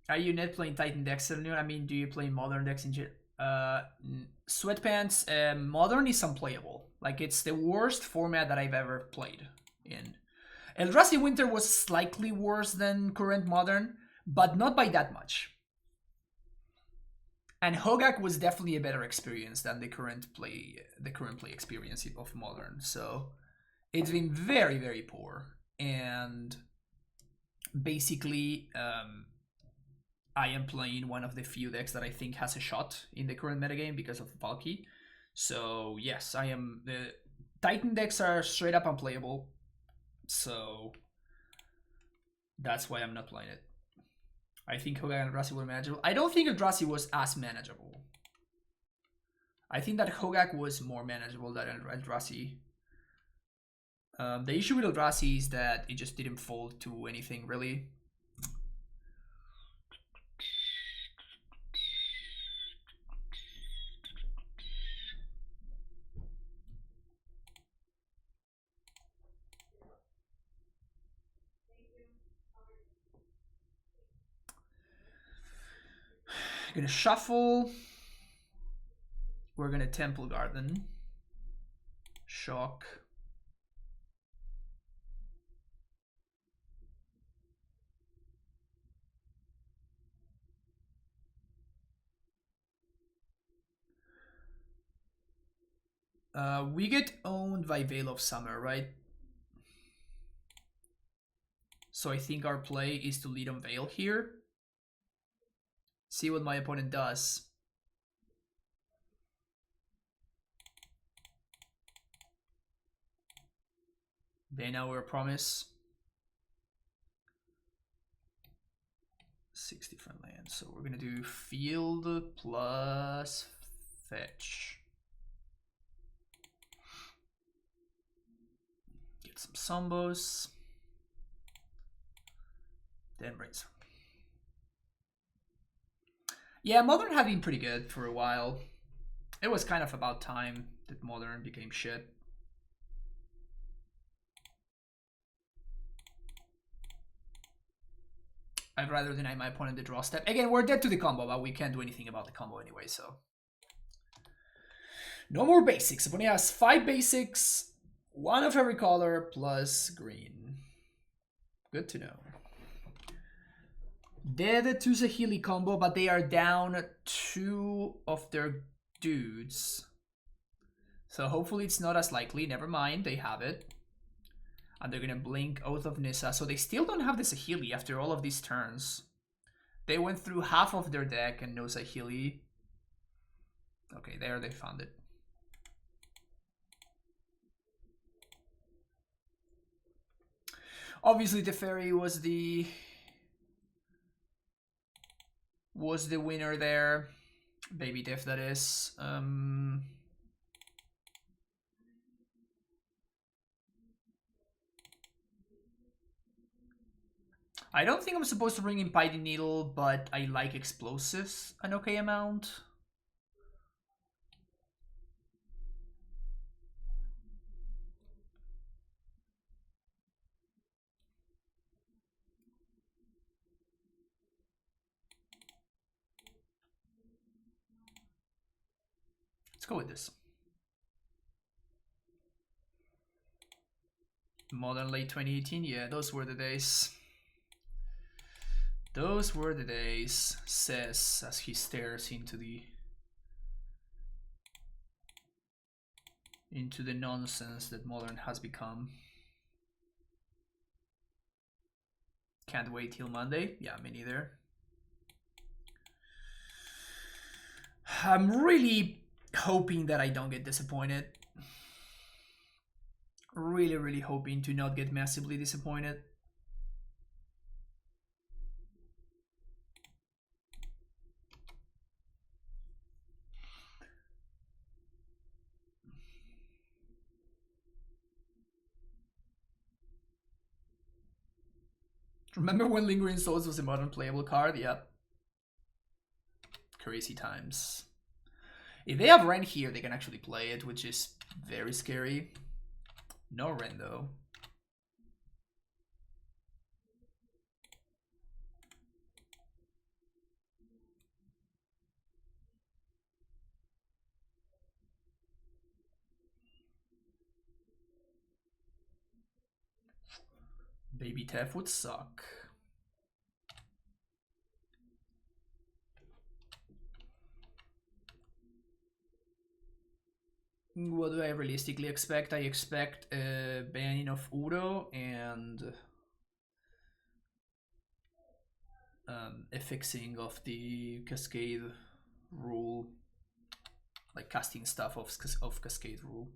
Are you net playing Titan decks? I mean, do you play modern decks in Sweatpants Modern is unplayable. Like, it's the worst format that I've ever played in. Eldrazi Winter was slightly worse than current Modern, but not by that much. And Hogak was definitely a better experience than the current play experience of Modern. So it's been very, very poor. And basically, I am playing one of the few decks that I think has a shot in the current metagame because of Valki. So yes, I am. The Titan decks are straight up unplayable. So that's why I'm not playing it. I think Hogak and Eldrazi were manageable. I don't think Eldrazi was as manageable. I think that Hogak was more manageable than Eldrazi. The issue with Eldrazi is that it just didn't fold to anything really. Gonna shuffle. We're gonna Temple Garden. Shock. We get owned by Veil of Summer, right? So I think our play is to lead on Veil here. See what my opponent does. Then our promise. 6 different lands. So we're gonna do field plus fetch. Get some Sombos. Then Razor. Yeah, Modern had been pretty good for a while. It was kind of about time that Modern became shit. I'd rather deny my opponent the draw step. Again, we're dead to the combo, but we can't do anything about the combo anyway, so. No more basics. Opponent has 5 basics, 1 of every color, plus green. Good to know. Dead to Saheeli combo, but they are down 2 of their dudes. So hopefully it's not as likely. Never mind, they have it. And they're gonna blink Oath of Nissa. So they still don't have the Saheeli after all of these turns. They went through half of their deck and no Saheeli. Okay, there they found it. Obviously Teferi was the winner there. Baby Def, that is. I don't think I'm supposed to bring in Piety Needle, but I like explosives an okay amount. Let's go with this. Modern late 2018, yeah, those were the days. Those were the days, says as he stares into the nonsense that Modern has become. Can't wait till Monday. Yeah, me neither. I'm really hoping that I don't get disappointed. Really, really hoping to not get massively disappointed. Remember when Lingering Souls was a Modern playable card? Yep. Crazy times. If they have Ren here, they can actually play it, which is very scary. No Ren though. Baby Tef would suck. What do I realistically expect? I expect a banning of Uro and a fixing of the Cascade rule, like casting stuff of Cascade rule.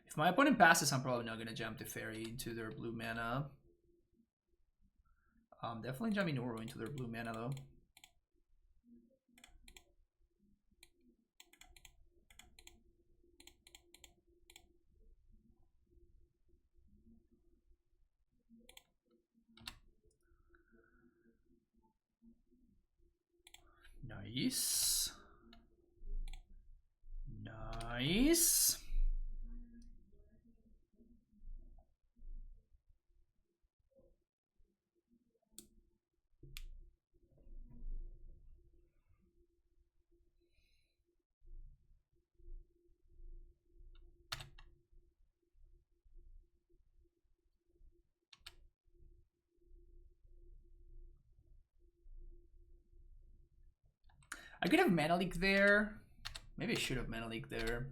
If my opponent passes, I'm probably not gonna jump the Fairy into their blue mana. I'm definitely jumping Uro into their blue mana though. Nice. Nice. I could have Mana Leak there. Maybe I should have Mana Leak there.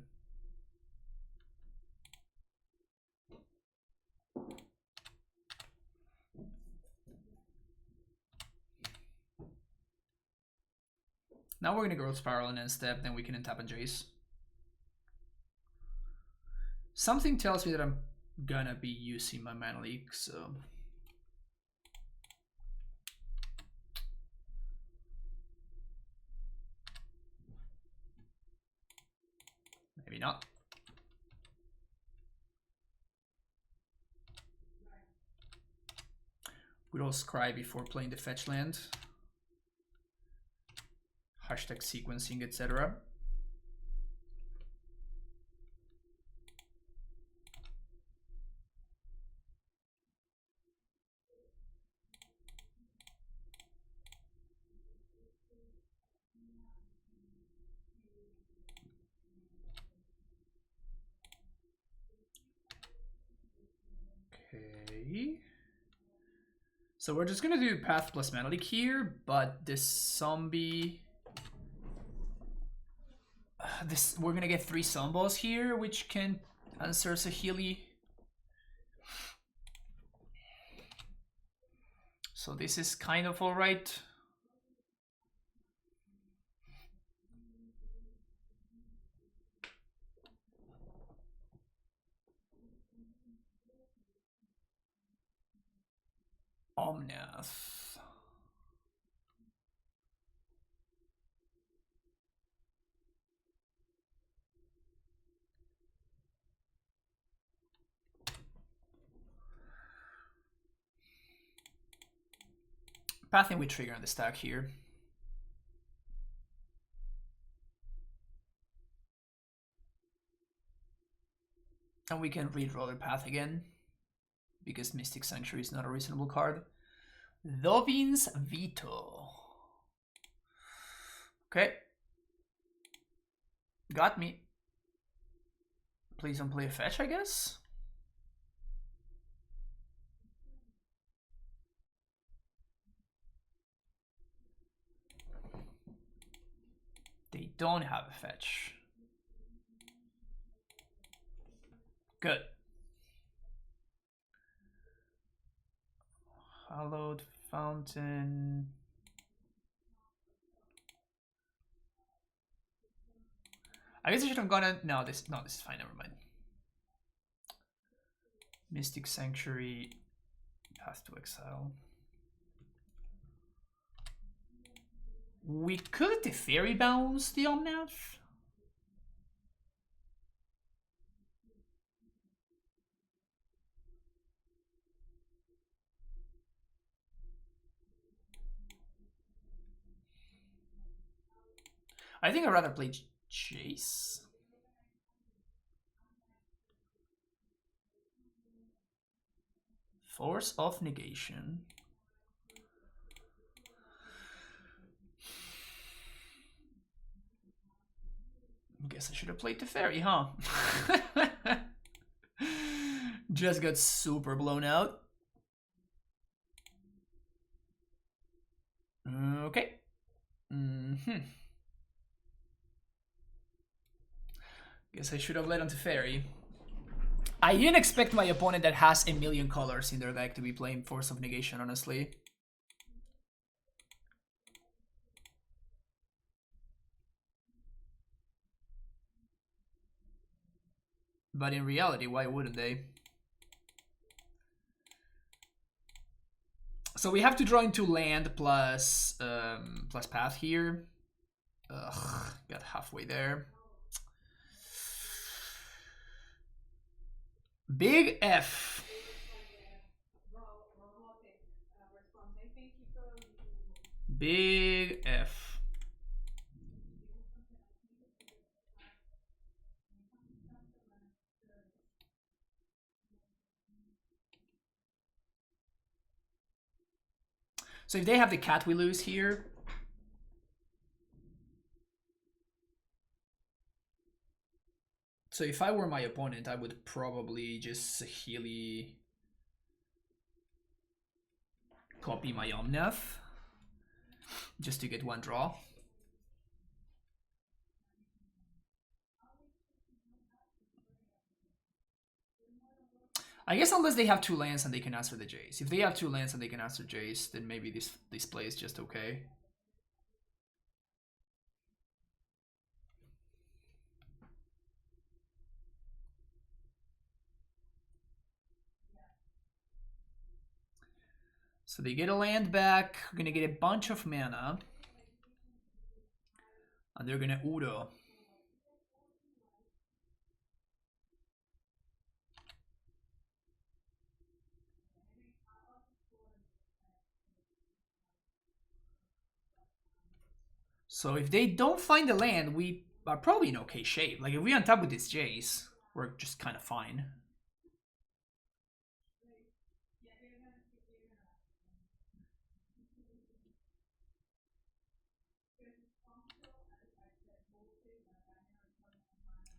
Now we're gonna Growth Spiral and end step, then we can untap and Jace. Something tells me that I'm gonna be using my Mana Leak, so... maybe not. Good old Scry before playing the fetch land. Hashtag sequencing, etc. Okay. So we're just gonna do Path plus Mana Leak here, but this zombie... we're gonna get 3 Zombos here, which can answer Saheeli. So this is kind of alright. Omnath. Pathing with trigger on the stack here. And we can read Roller Path again, because Mystic Sanctuary is not a reasonable card. Dovin's Veto. Okay. Got me. Please don't play a fetch, I guess. They don't have a fetch. Good. Hallowed Fountain. I guess I should have gone. No, this is fine. Never mind. Mystic Sanctuary, Path to Exile. We could Teferi bounce the Omnath. I think I'd rather play Chase. Force of Negation. Okay. Guess I should have played the fairy, huh? Just got super blown out. Okay. Guess I should have led on to fairy. I didn't expect my opponent that has a million colors in their deck to be playing Force of Negation, honestly. But in reality, why wouldn't they? So we have to draw into land plus plus path here. Ugh, got halfway there. Big F. Big F. So if they have the cat, we lose here. So if I were my opponent, I would probably just Saheeli copy my Omnath just to get one draw. I guess unless they have 2 lands and they can answer the Jace. If they have 2 lands and they can answer Jace, then maybe this play is just okay. So they get a land back. We're gonna get a bunch of mana. And they're gonna Udo. So if they don't find the land, we are probably in okay shape. Like if we untap with this Jace, we're just kind of fine.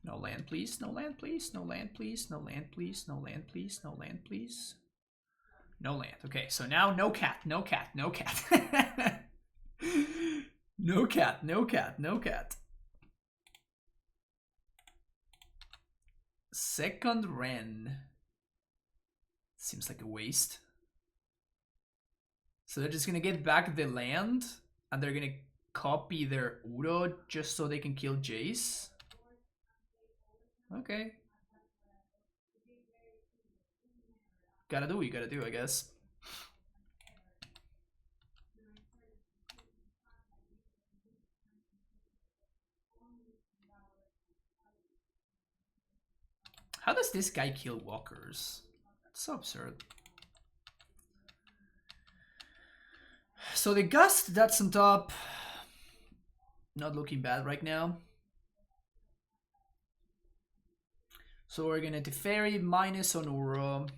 No land, please. No land, please. No land, please. No land, please. No land, please. No land, please. No land. Okay, so now no cat. No cat. No cat. No cat. No cat. No cat. Second Ren. Seems like a waste. So they're just gonna get back the land and they're gonna copy their Udo just so they can kill Jace. Okay. Gotta do what you gotta do, I guess. How does this guy kill walkers? That's so absurd. So the Gust, that's on top. Not looking bad right now. So we're gonna Teferi minus on Uro.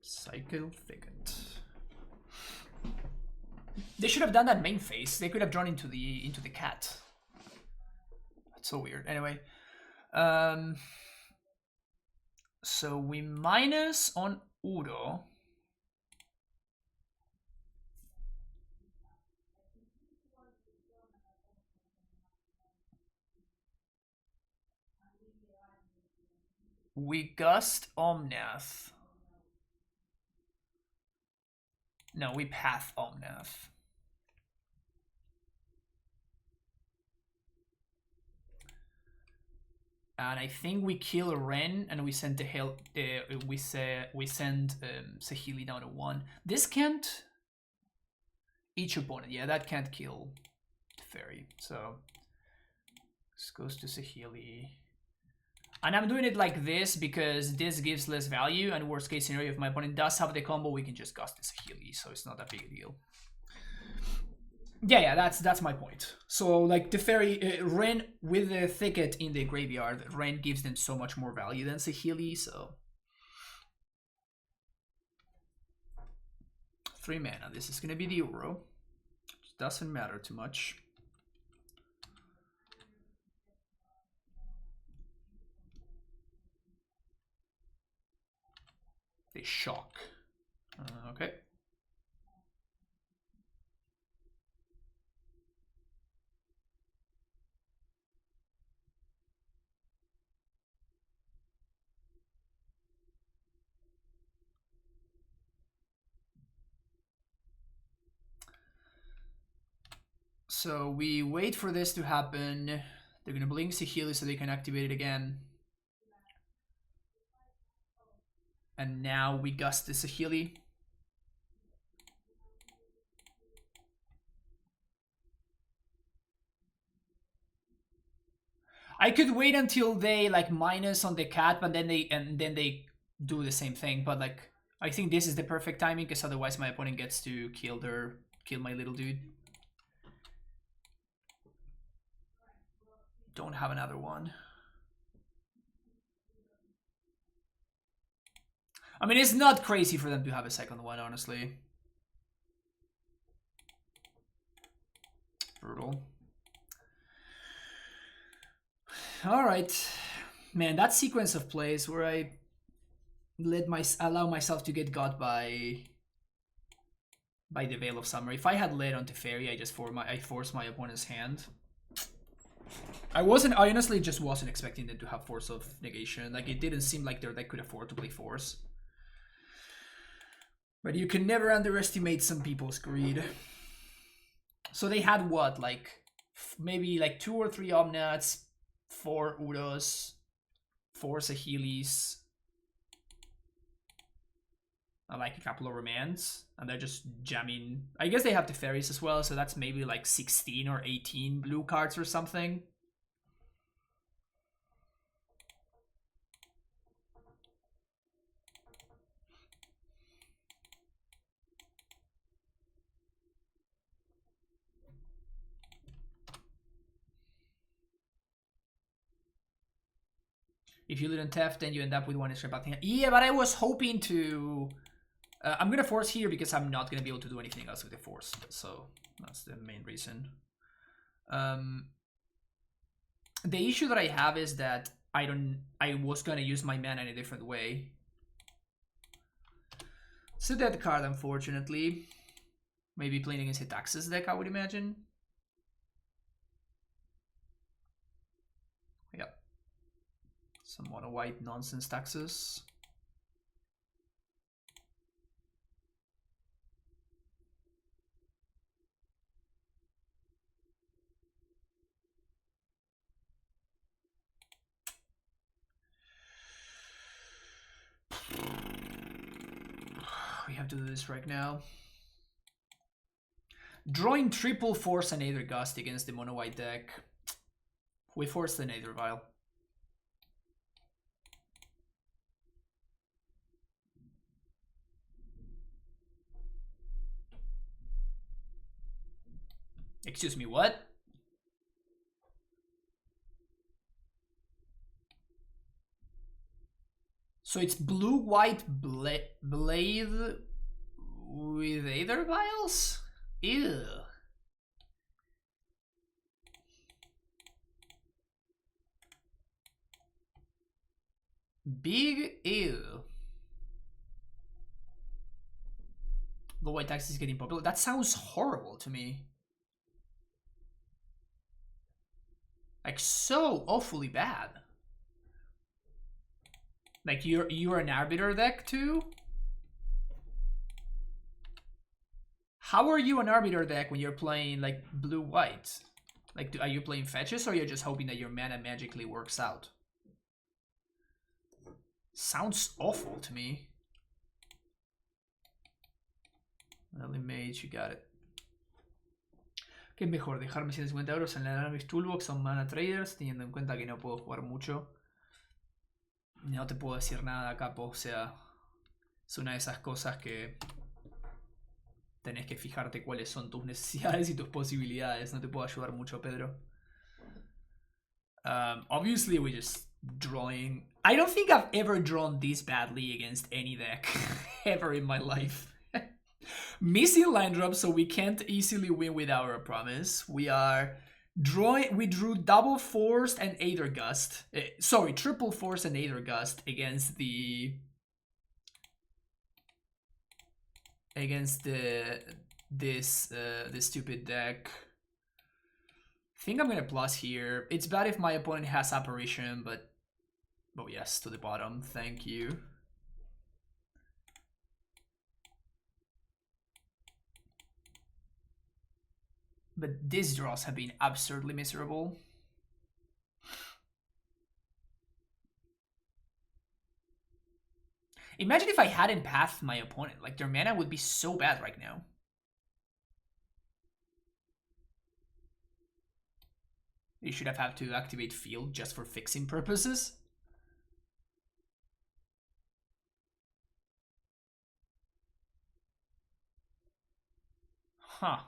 Cycle Thicket. They should have done that main phase. They could have drawn into the cat. That's so weird. Anyway, so we minus on Udo. We Gust Omnath. No, we Path Omnath. And I think we kill Ren and we send the hell. We send Saheeli down to 1. This can't. Each opponent, yeah, that can't kill the fairy. So this goes to Saheeli. And I'm doing it like this because this gives less value, and worst case scenario, if my opponent does have the combo, we can just cast this Saheeli, so it's not that big a deal. Yeah, that's my point. So like the fairy Ren with the thicket in the graveyard, Ren gives them so much more value than Saheeli, so 3 mana. This is gonna be the Uro. Doesn't matter too much. They shock. Okay. So we wait for this to happen. They're gonna blink Saheeli so they can activate it again. And now we gust the Saheeli. I could wait until they like minus on the cat, but then they do the same thing. But like I think this is the perfect timing because otherwise my opponent gets to kill my little dude. Don't have another one. I mean, it's not crazy for them to have a second one, honestly. Brutal. All right, man. That sequence of plays where I allow myself to get got by the Veil of Summer. If I had led onto Fairy, I forced my opponent's hand. I honestly just wasn't expecting them to have Force of Negation. Like, it didn't seem like their deck could afford to play Force. But you can never underestimate some people's greed. So they had what, like maybe like 2 or 3 Omnats, 4 Uros, 4 Saheelis, and like a couple of Remands, and they're just jamming. I guess they have the fairies as well, so that's maybe like 16 or 18 blue cards or something. If you didn't theft, then you end up with 1 extra batting. Yeah, but I was hoping to... I'm gonna force here because I'm not gonna be able to do anything else with the force. So that's the main reason. The issue that I have is that I was gonna use my mana in a different way. It's a dead card, unfortunately. Maybe playing against Hitax's deck, I would imagine. Yep. Some mono white nonsense taxes. We have to do this right now. Drawing triple force and Aether Gust against the mono white deck. We force the Aether Vial. Excuse me, what? So it's blue-white blade with Aether Vials? Ew. Big ew. The white tax is getting popular. That sounds horrible to me. Like, so awfully bad. Like, you're an Arbiter deck too? How are you an Arbiter deck when you're playing like blue-white? Like, are you playing fetches or you're just hoping that your mana magically works out? Sounds awful to me. Early Mage, you got it. ¿Qué es mejor? ¿Dejarme 150 euros en la mis toolbox o mana traders? Teniendo en cuenta que no puedo jugar mucho. No te puedo decir nada, capo. O sea, es una de esas cosas que tenés que fijarte cuáles son tus necesidades y tus posibilidades. No te puedo ayudar mucho, Pedro. Obviously, we're just drawing. I don't think I've ever drawn this badly against any deck ever in my life. Missing line drop, so we can't easily win with our promise. We are drawing. We drew double forced and Aether Gust. Sorry, triple force and Aether Gust against the this stupid deck. I think I'm gonna plus here. It's bad if my opponent has Apparition, but oh yes, to the bottom. Thank you. But these draws have been absurdly miserable. Imagine if I hadn't pathed my opponent. Like, their mana would be so bad right now. You should have had to activate Field just for fixing purposes. Huh.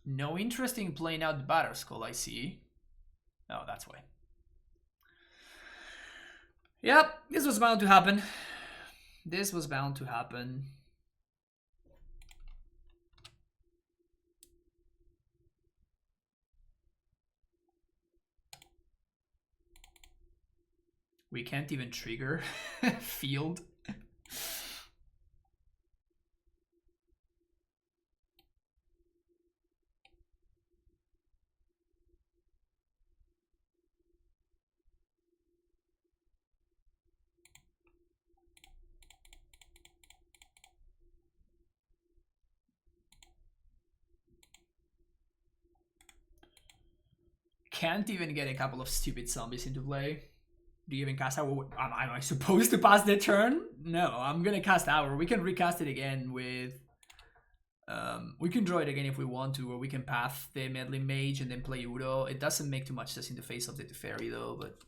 No interest in playing out the Batterskull, I see. Oh, that's why. Yep, this was bound to happen. This was bound to happen. We can't even trigger Field. Can't even get a couple of stupid zombies into play. Do you even cast Hour? Am I supposed to pass the turn? No, I'm gonna cast Hour. We can recast it again with... we can draw it again if we want to, or we can path the Meddling Mage and then play Udo. It doesn't make too much sense in the face of the Teferi though, but...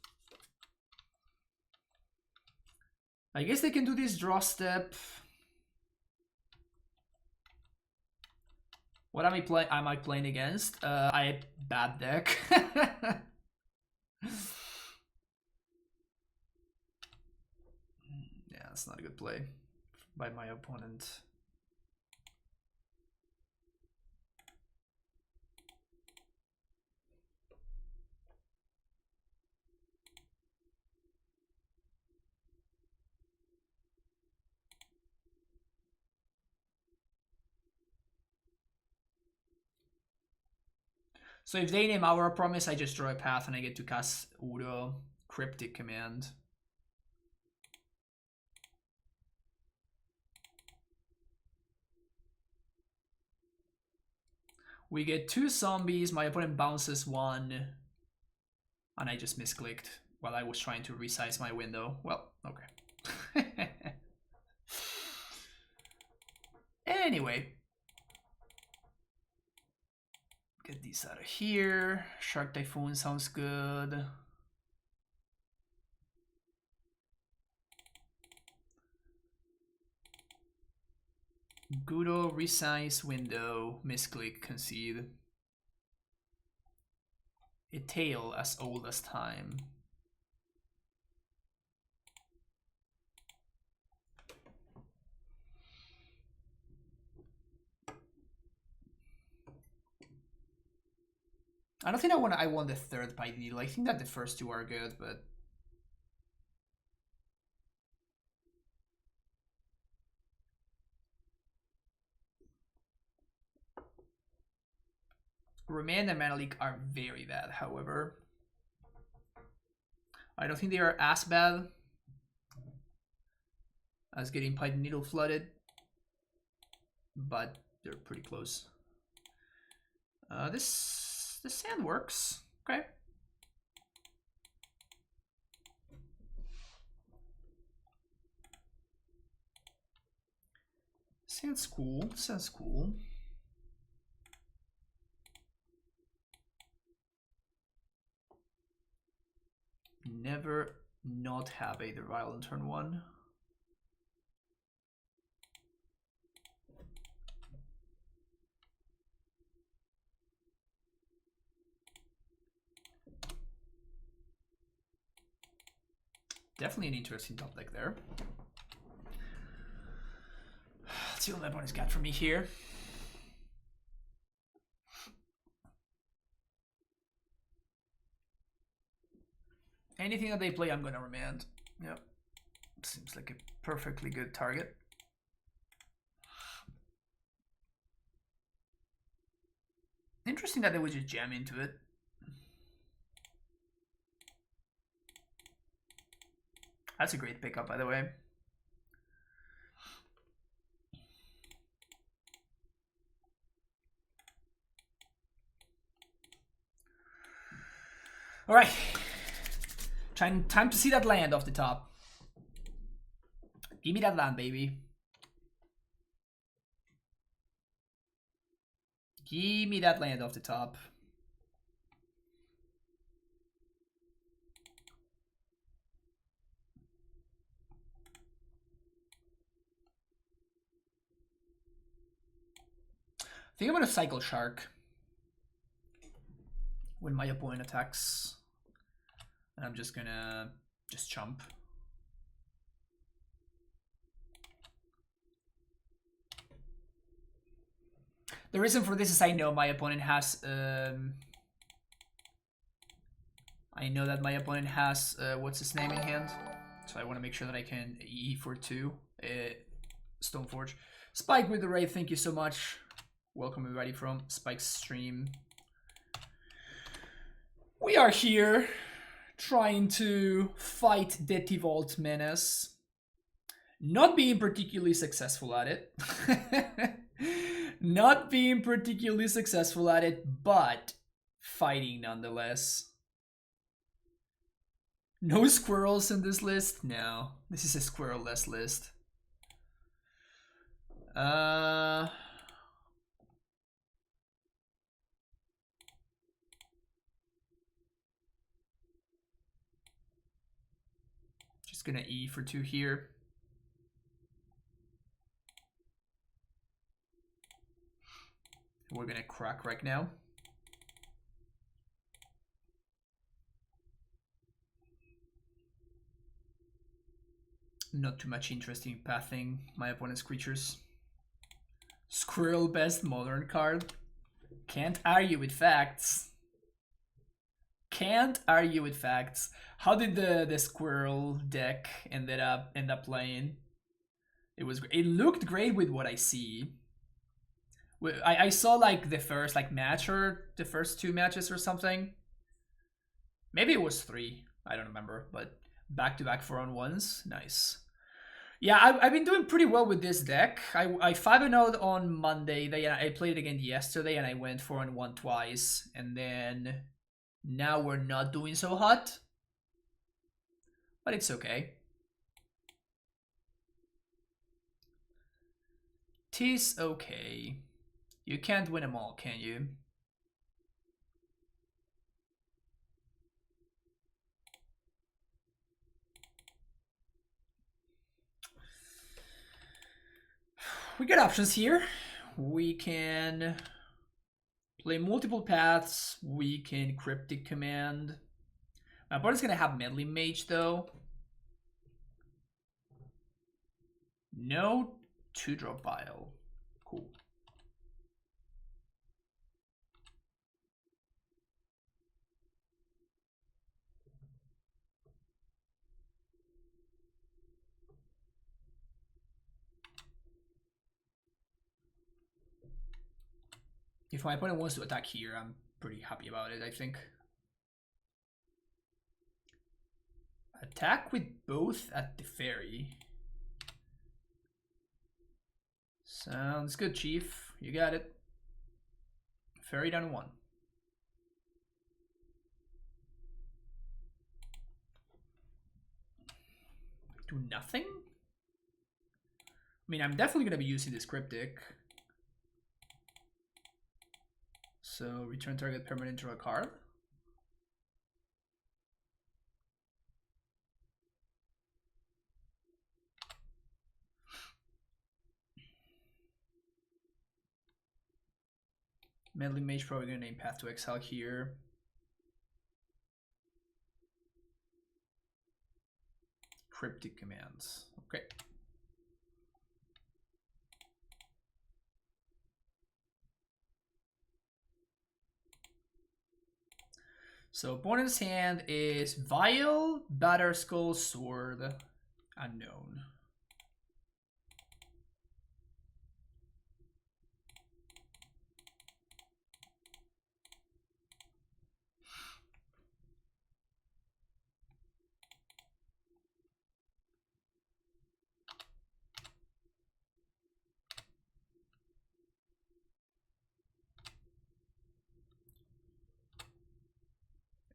I guess they can do this draw step. What am I playing against? I bad deck. Yeah, that's not a good play by my opponent. So if they name our promise, I just draw a path and I get to cast Udo, Cryptic Command. We get 2 zombies, my opponent bounces 1, and I just misclicked while I was trying to resize my window. Well, okay. Anyway. Get these out of here. Shark Typhoon sounds good. Gudo, resize window, misclick, concede. A tail as old as time. I don't think I want the third by needle. I think that the first 2 are good, but Remand and Mana Leak are very bad, however. I don't think they are as bad as getting Pied Needle flooded, but they're pretty close. This sand works. Okay. Sounds cool. Sounds cool. can never not have a Vial on turn 1. Definitely an interesting top deck there. Let's see what my opponent's got for me here. Anything that they play, I'm gonna remand. Yep. Seems like a perfectly good target. Interesting that they would just jam into it. That's a great pickup, by the way. All right. Time to see that land off the top. Give me that land, baby. Give me that land off the top. I think I'm gonna cycle Shark when my opponent attacks. And I'm just gonna chump. The reason for this is I know my opponent has I know that my opponent has what's his name in hand, so I want to make sure that I can E for 2 Stoneforge. Spike with the raid, thank you so much. Welcome everybody from Spike's stream. We are here trying to fight the T-Vault menace. Not being particularly successful at it. Not being particularly successful at it, but fighting nonetheless. No squirrels in this list? No. This is a squirrel-less list. Just gonna E for 2 here. We're gonna crack right now. Not too much interesting pathing my opponent's creatures. Squirrel best modern card. Can't argue with facts. Can't argue with facts. How did the squirrel deck end up playing? It looked great with what I see. I saw like the first match or the first 2 matches or something. Maybe it was 3. I don't remember, but back-to-back 4-on-1s. Nice. Yeah, I've been doing pretty well with this deck. I 5-0'd on Monday. I played it again yesterday and I went 4-on-1 twice. And then now we're not doing so hot. But it's okay. Tis okay. You can't win them all, can you? We got options here. We can play multiple paths. We can Cryptic Command. My opponent's gonna have Meddling Mage though. No 2-drop Vial. Cool. If my opponent wants to attack here, I'm pretty happy about it, I think. Attack with both at the ferry. Sounds good, Chief. You got it. Ferry down 1. Do nothing? I mean, I'm definitely going to be using this Cryptic. So, return target permanent to a card. Meddling Mage probably gonna name Path to Exile here. Cryptic commands. Okay. So opponent's hand is Vial, Batterskull, Sword, Unknown.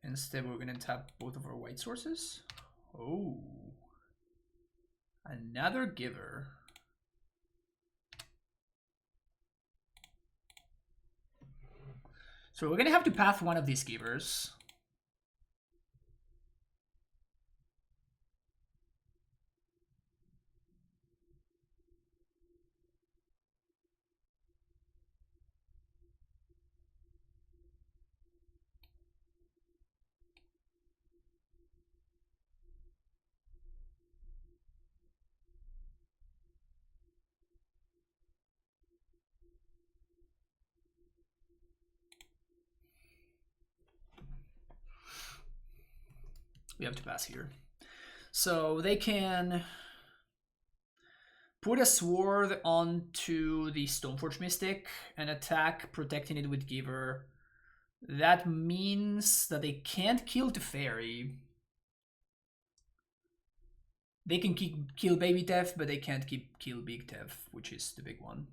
Instead, we're gonna tap both of our white sources. Oh. Another Giver. So we're gonna have to path one of these Givers. We have to pass here. So they can put a sword onto the Stoneforge Mystic and attack, protecting it with Giver. That means that they can't kill Teferi. They can kill Baby Tef, but they can't kill Big Tef, which is the big one.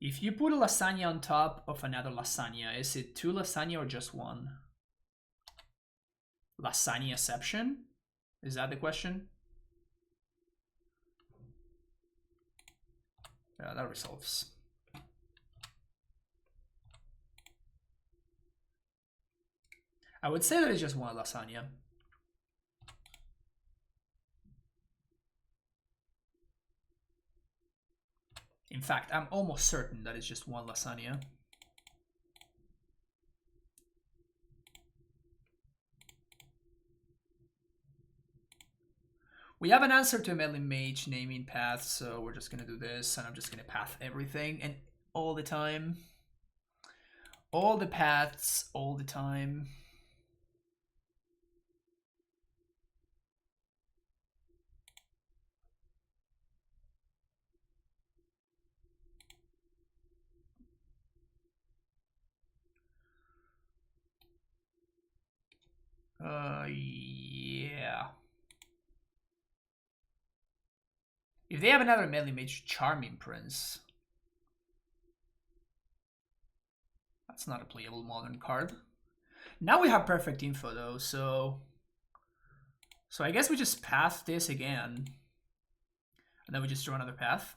If you put a lasagna on top of another lasagna, is it 2 lasagna or just 1? Lasagnaception? Is that the question? Yeah, that resolves. I would say that it's just 1 lasagna. In fact, I'm almost certain that it's just 1 lasagna. We have an answer to a Meddling Mage naming path, so we're just gonna do this, and I'm just gonna path everything and all the time. All the paths, all the time. Yeah. If they have another Meddling Mage, Charming Prince. That's not a playable modern card. Now we have perfect info though, so I guess we just path this again. And then we just draw another path.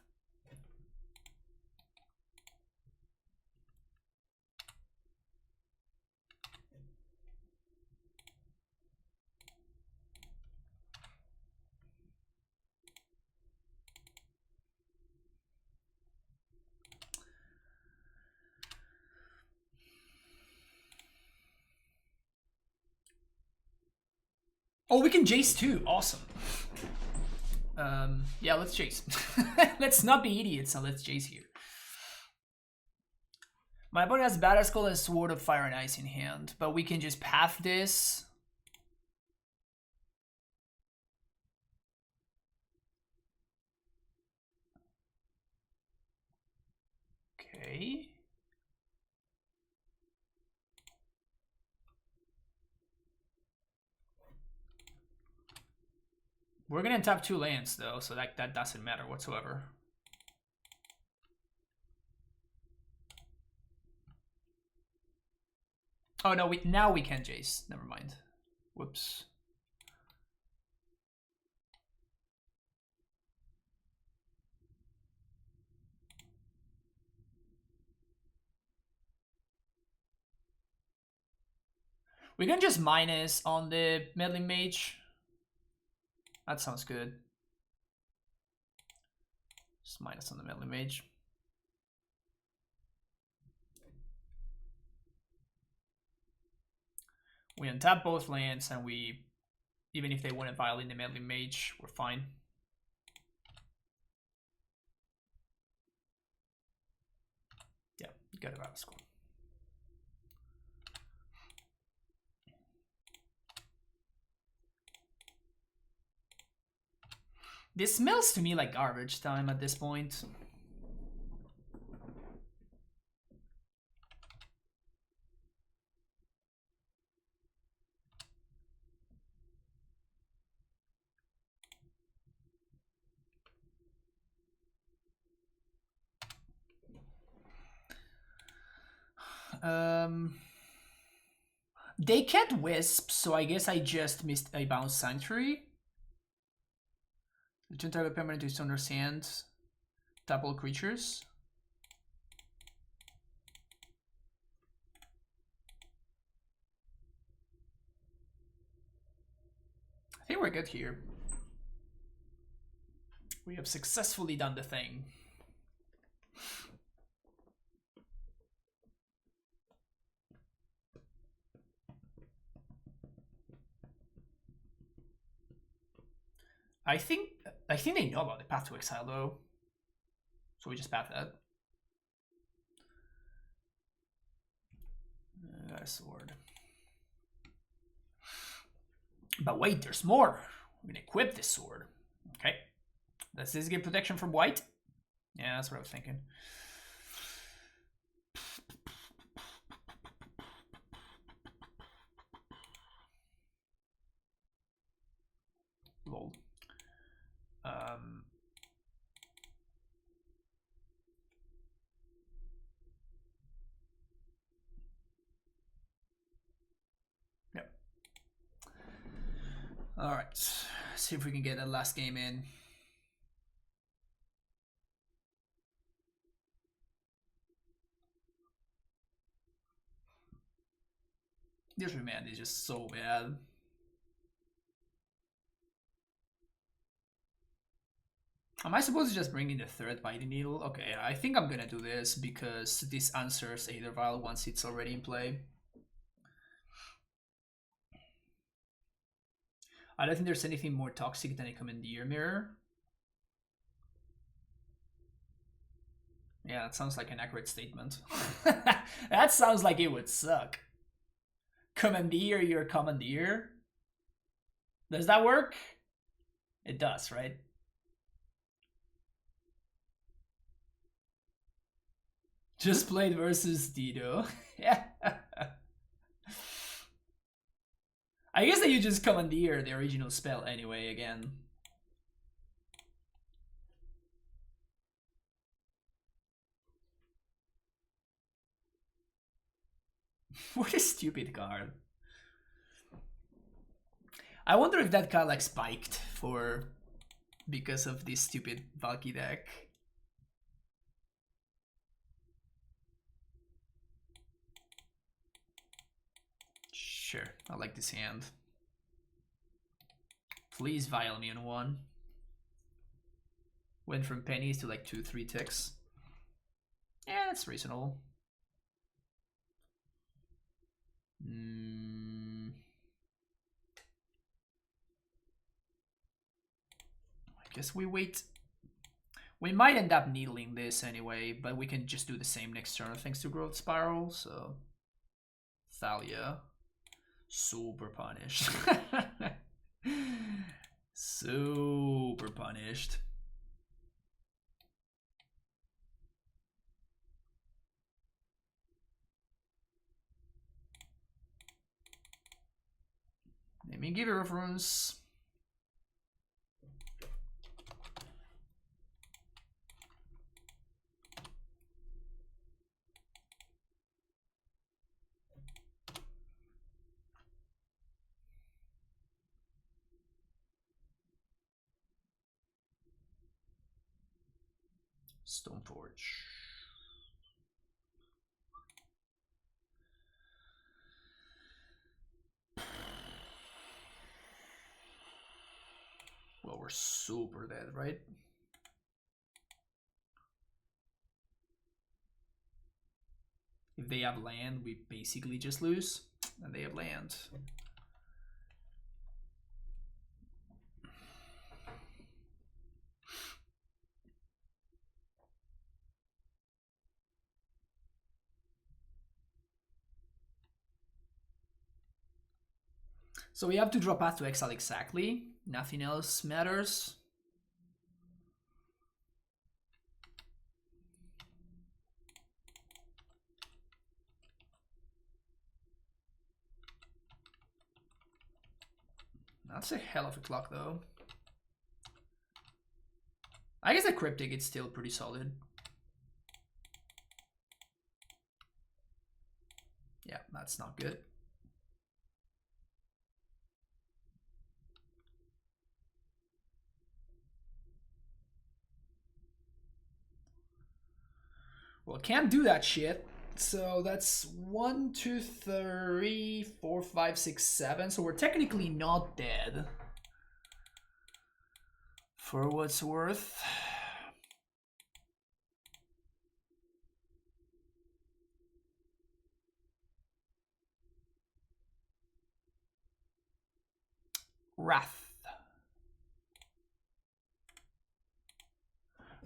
Oh, we can Jace too. Awesome. Yeah, let's Jace. Let's not be idiots, so let's Jace here. My opponent has Batterskull and Sword of Fire and Ice in hand, but we can just path this. Okay. We're gonna tap 2 lands though, so that doesn't matter whatsoever. Oh no, now we can Jace. Never mind. Whoops. We can just minus on the Meddling Mage. That sounds good. Just minus on the melee mage. We untap both lands, and we, even if they wouldn't violate the melee mage, we're fine. Yeah, you got about a score. This smells to me like garbage time at this point. They can't wisp, so I guess I just missed a bounce sanctuary. Return target permanent to its owner's hand. Tap all creatures. I think we're good here. We have successfully done the thing. I think they know about the path to exile though. So we just path that. Got a sword. But wait, there's more. We're gonna equip this sword. Okay. Does this give protection from white? Yeah, that's what I was thinking. Lol. Yep. All right. See if we can get that last game in. This remand is just so bad. Am I supposed to just bring in the third biting needle? Okay, I think I'm gonna do this because this answers Aether Vial once it's already in play. I don't think there's anything more toxic than a Commandeer Mirror. Yeah, that sounds like an accurate statement. That sounds like it would suck. Commandeer your Commandeer? Does that work? It does, right? Just played versus Dido. Yeah. I guess that you just Commandeer the original spell anyway again. What a stupid card. I wonder if that card like spiked for because of this stupid Valki deck. Sure, I like this hand. Please vial me on one. Went from pennies to like 2-3 ticks. Yeah, that's reasonable. I guess we wait. We might end up needling this anyway, but we can just do the same next turn thanks to Growth Spiral, so... Thalia. Super punished. Super punished. Let me give you a reference. Stoneforge. Well, we're super dead, right? If they have land, we basically just lose. And they have land. So we have to draw Path to Exile exactly. Nothing else matters. That's a hell of a clock, though. I guess the Cryptic is still pretty solid. Yeah, that's not good. Well, can't do that shit. So that's 1, 2, 3, 4, 5, 6, 7. So we're technically not dead. For what's worth. Wrath.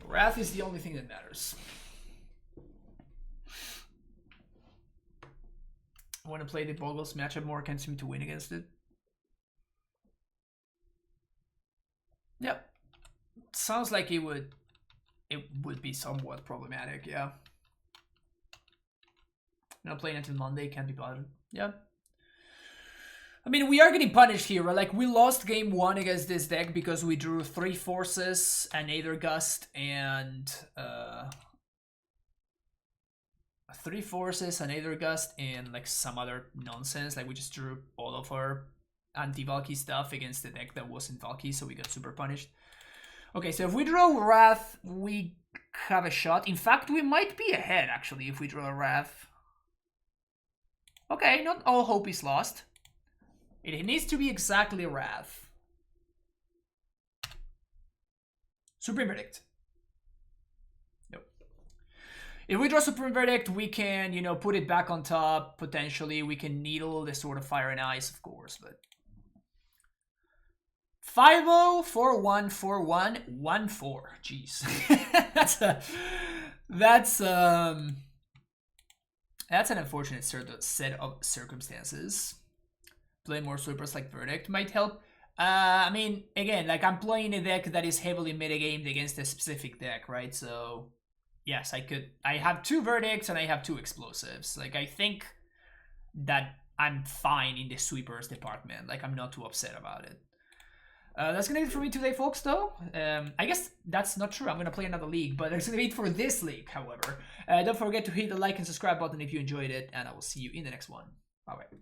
Wrath is the only thing that matters. I want to play the Boggles matchup more, can't seem to win against it. Yep. Sounds like it would be somewhat problematic, yeah. Not playing until Monday, can't be bothered. Yeah. I mean, we are getting punished here, right? Like, we lost game 1 against this deck because we drew 3 Forces, an Aether Gust, and 3 Forces, an Aether Gust, and like some other nonsense. Like, we just drew all of our anti-Valki stuff against the deck that wasn't Valki, so we got super punished. Okay, so if we draw Wrath, we have a shot. In fact, we might be ahead, actually, if we draw a Wrath. Okay, not all hope is lost. It needs to be exactly Wrath. Supreme Verdict. Nope. If we draw Supreme Verdict, we can, you know, put it back on top, potentially. We can needle the Sword of Fire and Ice, of course, but... 5-0, 4-1, 4-1, 1-4. Jeez. That's an unfortunate set of circumstances. Playing more sweepers like Verdict might help. I mean, again, like, I'm playing a deck that is heavily metagamed against a specific deck, right? So, yes, I have 2 Verdicts and I have 2 Explosives. Like, I think that I'm fine in the sweepers department. Like, I'm not too upset about it. That's gonna be it for me today, folks, though. I guess that's not true. I'm gonna play another league, but that's gonna be it for this league, however. Don't forget to hit the like and subscribe button if you enjoyed it, and I will see you in the next one. Bye-bye.